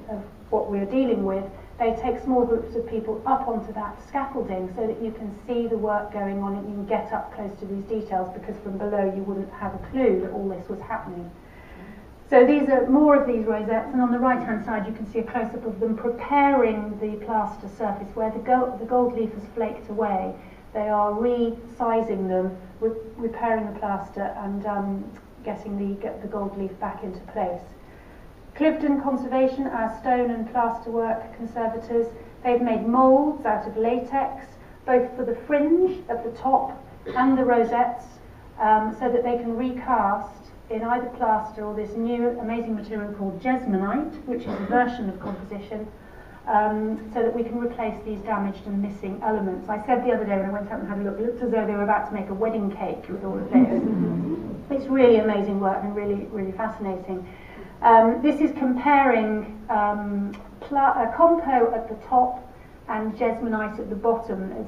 what we're dealing with, they take small groups of people up onto that scaffolding so that you can see the work going on and you can get up close to these details, because from below you wouldn't have a clue that all this was happening. So these are more of these rosettes, and on the right hand side you can see a close-up of them preparing the plaster surface where the gold leaf has flaked away. They are resizing them, repairing the plaster and getting the gold leaf back into place. Clifton Conservation, our stone and plasterwork conservators, they've made moulds out of latex, both for the fringe at the top and the rosettes, so that they can recast in either plaster or this new amazing material called jesmonite, which is a version of composition, so that we can replace these damaged and missing elements. I said the other day when I went out and had a look, it looked as though they were about to make a wedding cake with all of this. It's really amazing work and really, really fascinating. This is comparing compo at the top and jesmonite at the bottom.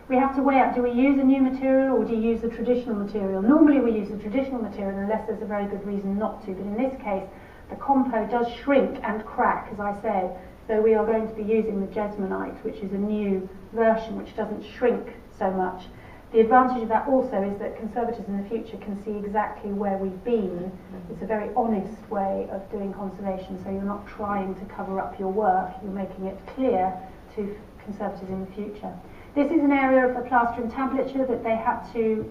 We have to weigh up, do we use a new material or do you use the traditional material? Normally we use the traditional material unless there's a very good reason not to, but in this case the compo does shrink and crack, as I said, so we are going to be using the jesmonite, which is a new version which doesn't shrink so much. The advantage of that also is that conservators in the future can see exactly where we've been. It's a very honest way of doing conservation, so you're not trying to cover up your work, you're making it clear to conservators in the future. This is an area of the plaster entablature that they had to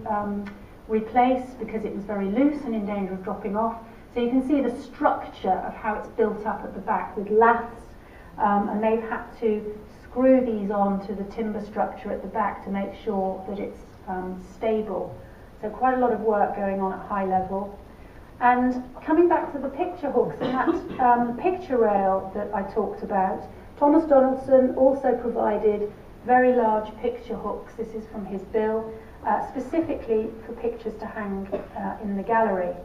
replace because it was very loose and in danger of dropping off. So you can see the structure of how it's built up at the back with laths, and they've had to screw these on to the timber structure at the back to make sure that it's stable. So quite a lot of work going on at high level. And coming back to the picture hooks and that picture rail that I talked about, Thomas Donaldson also provided very large picture hooks. This is from his bill, specifically for pictures to hang in the gallery.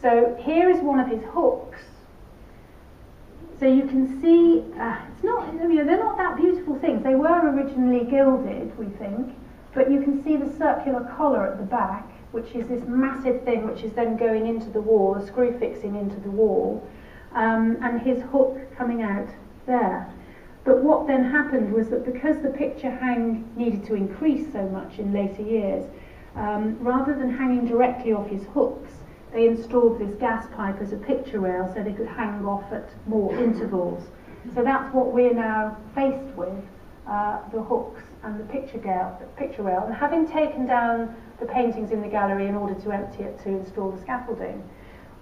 So here is one of his hooks. So you can see, it's not, they're not that beautiful things. They were originally gilded, we think, but you can see the circular collar at the back, which is this massive thing which is then going into the wall, a screw fixing into the wall, and his hook coming out there. But what then happened was that because the picture hang needed to increase so much in later years, rather than hanging directly off his hooks, they installed this gas pipe as a picture rail so they could hang off at more intervals. So that's what we're now faced with, the hooks and the picture rail. And having taken down the paintings in the gallery in order to empty it to install the scaffolding,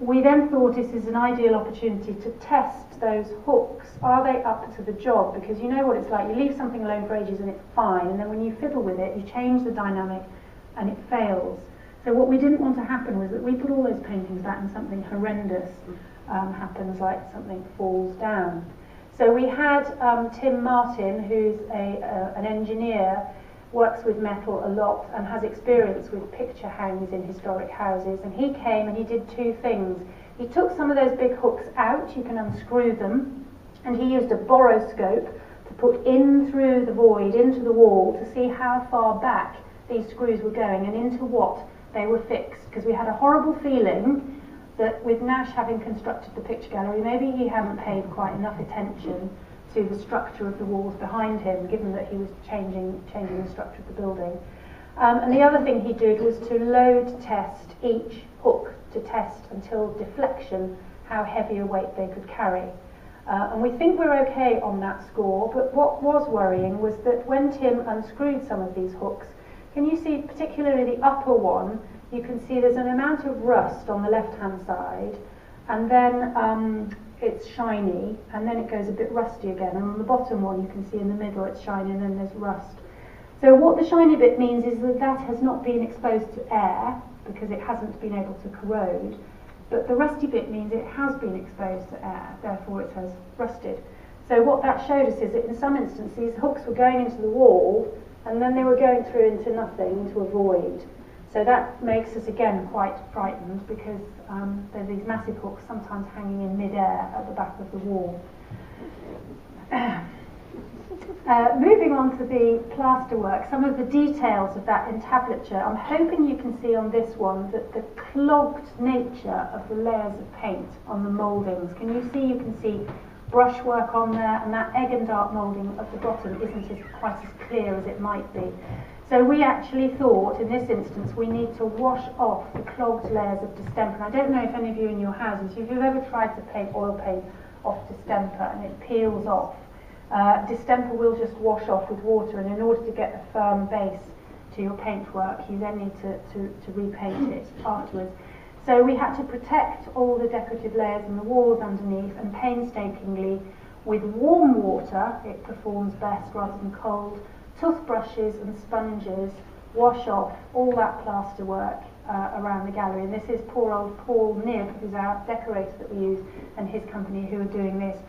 we then thought this is an ideal opportunity to test those hooks. Are they up to the job? Because you know what it's like, you leave something alone for ages and it's fine, and then when you fiddle with it, you change the dynamic and it fails. So what we didn't want to happen was that we put all those paintings back and something horrendous happens, like something falls down. So we had Tim Martin, who's an engineer, works with metal a lot and has experience with picture hangs in historic houses, and he came and he did two things. He took some of those big hooks out, you can unscrew them, and he used a boroscope to put in through the void into the wall to see how far back these screws were going and into what they were fixed, because we had a horrible feeling that with Nash having constructed the picture gallery, maybe he hadn't paid quite enough attention to the structure of the walls behind him, given that he was changing the structure of the building. And the other thing he did was to load test each hook to test until deflection how heavy a weight they could carry. And we think we're okay on that score, but what was worrying was that when Tim unscrewed some of these hooks, can you see particularly the upper one, you can see there's an amount of rust on the left-hand side, and then it's shiny, and then it goes a bit rusty again. And on the bottom one, you can see in the middle it's shiny, and then there's rust. So what the shiny bit means is that that has not been exposed to air, because it hasn't been able to corrode. But the rusty bit means it has been exposed to air, therefore it has rusted. So what that showed us is that in some instances, hooks were going into the wall, and then they were going through into nothing, into a void. So that makes us again quite frightened, because there are these massive hooks sometimes hanging in mid-air at the back of the wall. Moving on to the plasterwork, some of the details of that entablature. I'm hoping you can see on this one that the clogged nature of the layers of paint on the mouldings. Can you see? You can see brushwork on there, and that egg and dark moulding at the bottom isn't quite as clear as it might be. So we actually thought, in this instance, we need to wash off the clogged layers of distemper. And I don't know if any of you in your houses, if you've ever tried to paint oil paint off distemper and it peels off, distemper will just wash off with water, and in order to get a firm base to your paintwork, you then need to repaint it afterwards. So we had to protect all the decorative layers in the walls underneath, and painstakingly, with warm water, it performs best rather than cold, toothbrushes and sponges wash off all that plasterwork around the gallery. And this is poor old Paul Nibb, who's our decorator that we use, and his company who are doing this.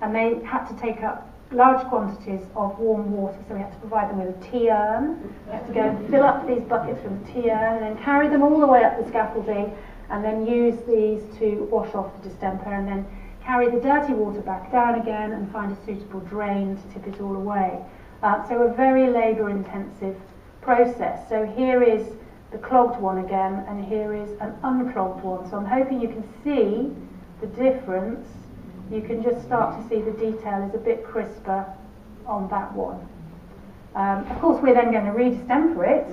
And they had to take up large quantities of warm water, so we had to provide them with a tea urn. We had to go and fill up these buckets from the tea urn, and then carry them all the way up the scaffolding, and then use these to wash off the distemper, and then carry the dirty water back down again and find a suitable drain to tip it all away. So a very labour-intensive process. So here is the clogged one again, and here is an unclogged one. So I'm hoping you can see the difference. You can just start to see the detail is a bit crisper on that one. Of course, we're then going to re-distemper it,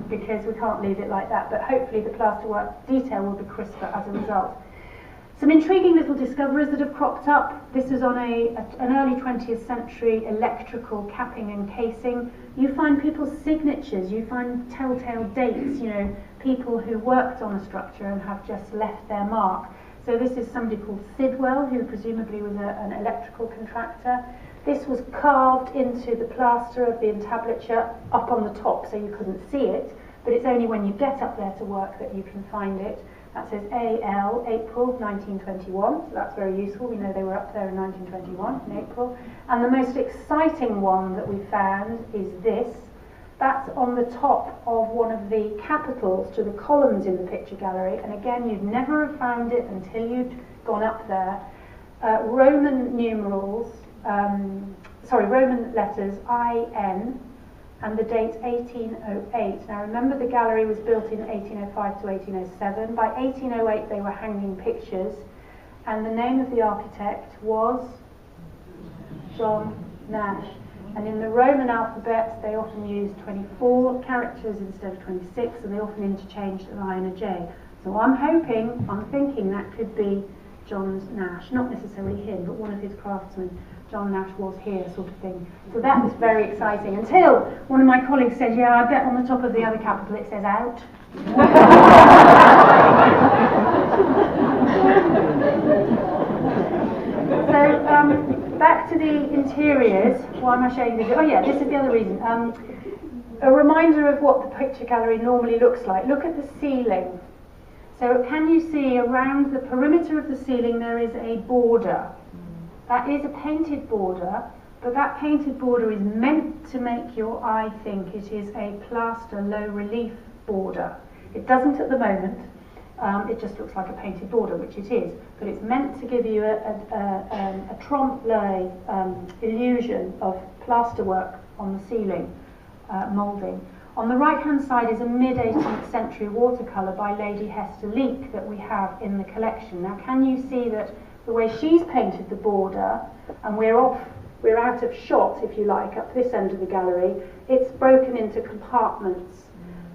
because we can't leave it like that, but hopefully the plasterwork detail will be crisper as a result. Some intriguing little discoveries that have cropped up. This is on an early 20th century electrical capping and casing. You find people's signatures, you find telltale dates, you know, people who worked on a structure and have just left their mark. So this is somebody called Sidwell, who presumably was an electrical contractor. This was carved into the plaster of the entablature up on the top, so you couldn't see it, but it's only when you get up there to work that you can find it. That says AL, April 1921, so that's very useful. We know they were up there in 1921, in April. And the most exciting one that we found is this. That's on the top of one of the capitals to the columns in the picture gallery, and again, you'd never have found it until you'd gone up there. Roman numerals, Roman letters IN, and the date 1808. Now remember, the gallery was built in 1805 to 1807. By 1808 they were hanging pictures, and the name of the architect was John Nash. And in the Roman alphabet they often used 24 characters instead of 26, and they often interchanged an I and a J. So I'm thinking that could be John Nash, not necessarily him, but one of his craftsmen. John Nash was here, sort of thing. So that was very exciting, until one of my colleagues said, yeah, I bet on the top of the other capital it says out. So back to the interiors. Why am I showing this? Oh yeah, this is the other reason. A reminder of what the picture gallery normally looks like. Look at the ceiling. So can you see around the perimeter of the ceiling there is a border? That is a painted border, but that painted border is meant to make your eye think it is a plaster low relief border. It doesn't at the moment, it just looks like a painted border, which it is, but it's meant to give you a trompe-l'oeil illusion of plasterwork on the ceiling moulding. On the right hand side is a mid-18th century watercolour by Lady Hester Leake that we have in the collection. Now can you see that the way she's painted the border, and we're out of shot, if you like, up this end of the gallery, it's broken into compartments.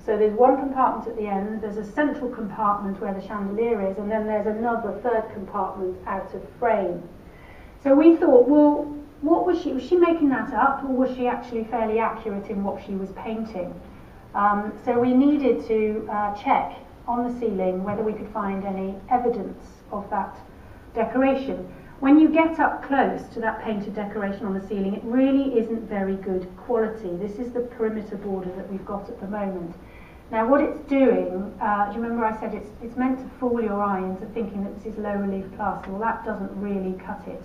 So there's one compartment at the end, there's a central compartment where the chandelier is, and then there's another third compartment out of frame. So we thought, well, what was she making that up, or was she actually fairly accurate in what she was painting? So we needed to check on the ceiling whether we could find any evidence of that decoration. When you get up close to that painted decoration on the ceiling, it really isn't very good quality. This is the perimeter border that we've got at the moment. Now what it's doing, do you remember I said it's meant to fool your eye into thinking that this is low relief plaster? Well, that doesn't really cut it.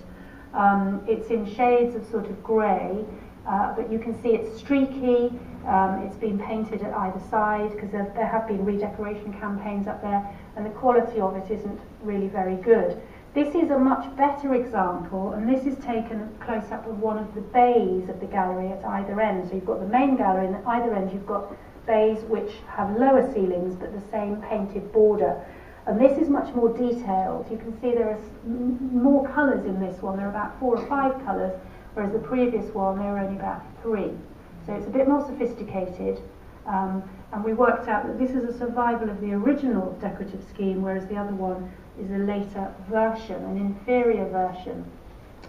It's in shades of sort of grey, but you can see it's streaky. It's been painted at either side because there have been redecoration campaigns up there, and the quality of it isn't really very good. This is a much better example, and this is taken close up of one of the bays of the gallery at either end. So you've got the main gallery, and at either end you've got bays which have lower ceilings but the same painted border. And this is much more detailed. You can see there are more colours in this one. There are about 4 or 5 colours, whereas the previous one there were only about 3. So it's a bit more sophisticated. And we worked out that this is a survival of the original decorative scheme, whereas the other one is a later version, an inferior version.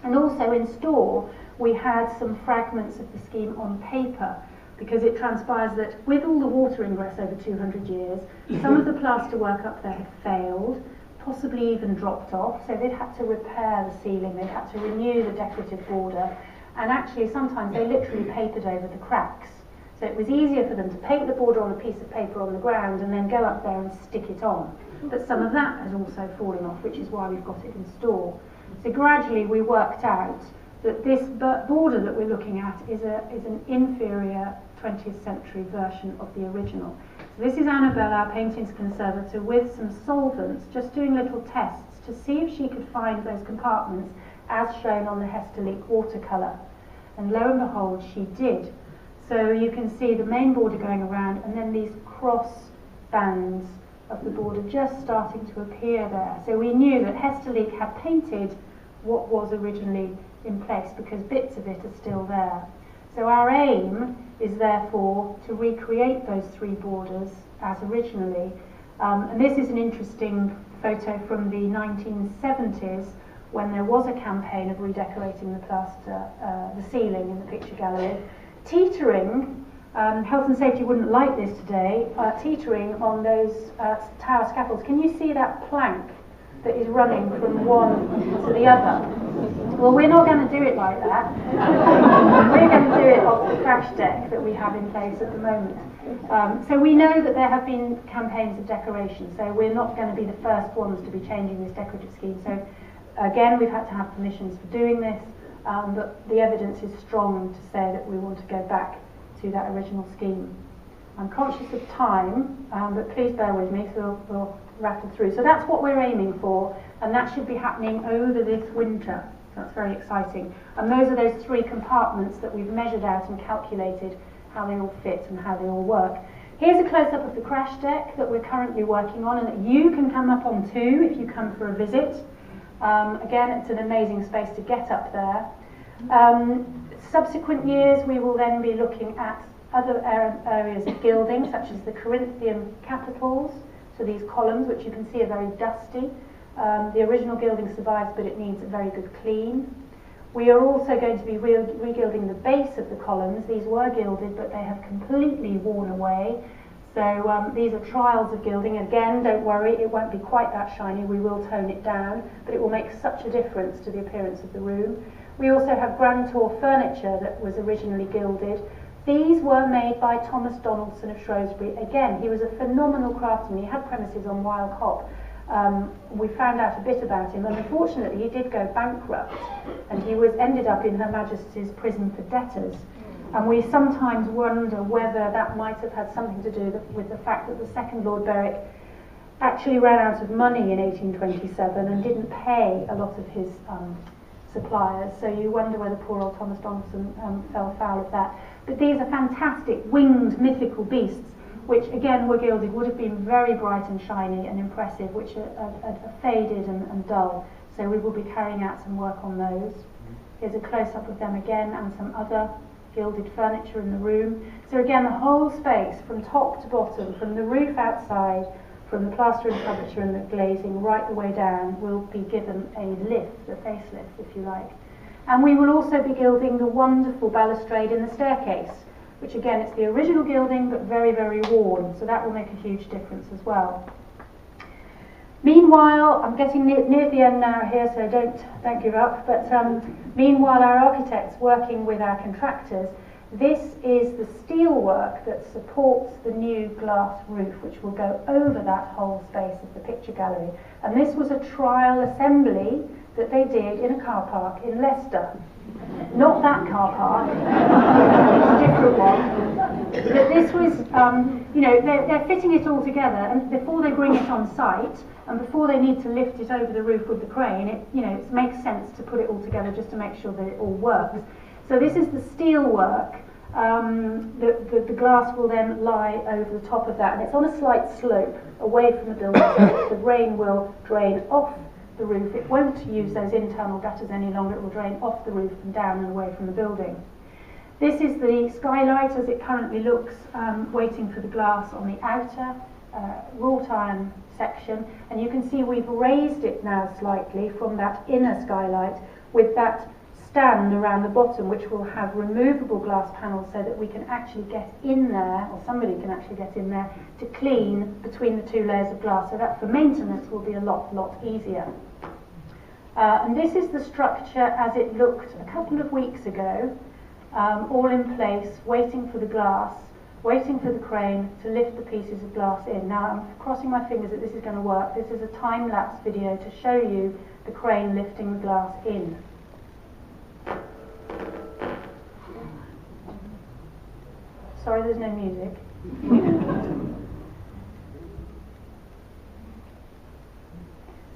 And also in store we had some fragments of the scheme on paper, because it transpires that with all the water ingress over 200 years, some of the plaster work up there had failed, possibly even dropped off, so they'd had to repair the ceiling, they'd had to renew the decorative border, and actually sometimes they literally papered over the cracks. So it was easier for them to paint the border on a piece of paper on the ground and then go up there and stick it on. But some of that has also fallen off, which is why we've got it in store. So gradually we worked out that this border that we're looking at is an inferior 20th century version of the original. So this is Annabelle, our paintings conservator, with some solvents, just doing little tests to see if she could find those compartments as shown on the Hesterique watercolour. And lo and behold, she did. So you can see the main border going around, and then these cross bands of the border just starting to appear there. So we knew that Hesterique had painted what was originally in place, because bits of it are still there. So our aim is therefore to recreate those 3 borders as originally. And this is an interesting photo from the 1970s, when there was a campaign of redecorating the plaster, the ceiling in the picture gallery, teetering, health and safety wouldn't like this today, teetering on those tower scaffolds. Can you see that plank that is running from one to the other? Well, we're not going to do it like that. We're going to do it off the crash deck that we have in place at the moment. So we know that there have been campaigns of decoration, so we're not going to be the first ones to be changing this decorative scheme. So again, we've had to have permissions for doing this, but the evidence is strong to say that we want to go back to that original scheme. I'm conscious of time, but please bear with me, so we'll rattle through. So that's what we're aiming for, and that should be happening over this winter. That's very exciting. And those are those 3 compartments that we've measured out and calculated how they all fit and how they all work. Here's a close-up of the crash deck that we're currently working on, and that you can come up on too if you come for a visit. Again, it's an amazing space to get up there. Subsequent years we will then be looking at other areas of gilding, such as the Corinthian capitals, so these columns, which you can see are very dusty. The original gilding survives, but it needs a very good clean. We are also going to be regilding the base of the columns. These were gilded, but they have completely worn away. So these are trials of gilding. Again, don't worry, it won't be quite that shiny. We will tone it down, but it will make such a difference to the appearance of the room. We also have Grand Tour furniture that was originally gilded. These were made by Thomas Donaldson of Shrewsbury. Again, he was a phenomenal craftsman. He had premises on Wild Hop. We found out a bit about him, and unfortunately he did go bankrupt, and he ended up in Her Majesty's prison for debtors. And we sometimes wonder whether that might have had something to do with the fact that the second Lord Berwick actually ran out of money in 1827 and didn't pay a lot of his suppliers. So you wonder whether poor old Thomas Donaldson fell foul of that. But these are fantastic winged mythical beasts, which again were gilded, would have been very bright and shiny and impressive, which are faded and dull. So we will be carrying out some work on those. Here's a close-up of them again, and some other gilded furniture in the room. So again, the whole space from top to bottom, from the roof outside, from the plaster and coverture and the glazing right the way down, will be given a lift, a facelift if you like. And we will also be gilding the wonderful balustrade in the staircase, which again, it's the original gilding, but very, very worn, so that will make a huge difference as well. Meanwhile, I'm getting near the end now here, so don't give up, but meanwhile, our architects working with our contractors, this is the steelwork that supports the new glass roof, which will go over that whole space of the picture gallery. And this was a trial assembly that they did in a car park in Leicester. Not that car park, it's a different one. But this was, you know, they're fitting it all together, and before they bring it on site, and before they need to lift it over the roof with the crane, it makes sense to put it all together just to make sure that it all works. So this is the steel work. The glass will then lie over the top of that, and it's on a slight slope away from the building, so the rain will drain off the roof. It won't use those internal gutters any longer, it will drain off the roof and down and away from the building. This is the skylight as it currently looks, waiting for the glass on the outer wrought iron section, and you can see we've raised it now slightly from that inner skylight with that stand around the bottom, which will have removable glass panels so that we can actually get in there, or somebody can actually get in there to clean between the two layers of glass, so that for maintenance will be a lot easier. And this is the structure as it looked a couple of weeks ago, all in place, waiting for the glass, waiting for the crane to lift the pieces of glass in. Now I'm crossing my fingers that this is going to work. This is a time-lapse video to show you the crane lifting the glass in. Sorry, there's no music.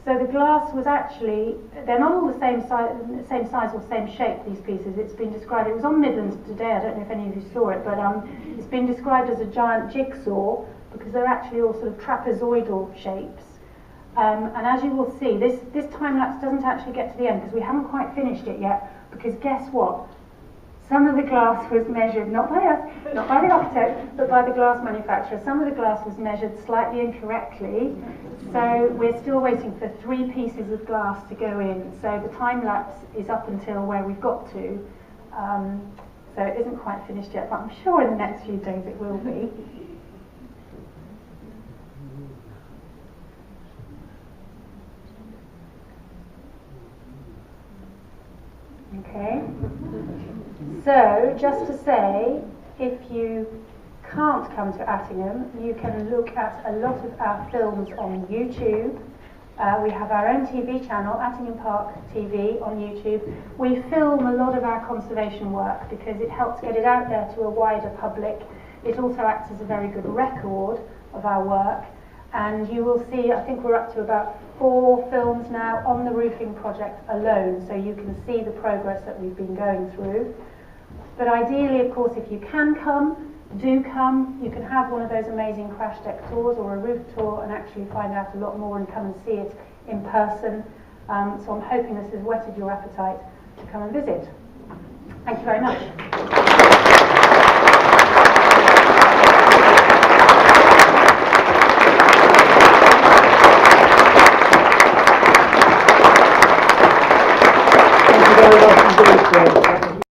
So the glass was actually, they're not all the same size or same shape, these pieces. It's been described, it was on Midlands today, I don't know if any of you saw it, but it's been described as a giant jigsaw because they're actually all sort of trapezoidal shapes. And as you will see, this time-lapse doesn't actually get to the end because we haven't quite finished it yet, because guess what? Some of the glass was measured, not by us, not by the architect, but by the glass manufacturer. Some of the glass was measured slightly incorrectly, so we're still waiting for 3 pieces of glass to go in. So the time lapse is up until where we've got to. So it isn't quite finished yet, but I'm sure in the next few days it will be. Okay. So, just to say, if you can't come to Attingham, you can look at a lot of our films on YouTube. We have our own TV channel, Attingham Park TV on YouTube. We film a lot of our conservation work because it helps get it out there to a wider public. It also acts as a very good record of our work. And you will see, I think we're up to about 4 films now on the roofing project alone, so you can see the progress that we've been going through. But ideally, of course, if you can come, do come. You can have one of those amazing crash deck tours or a roof tour and actually find out a lot more and come and see it in person. So I'm hoping this has whetted your appetite to come and visit. Thank you very much.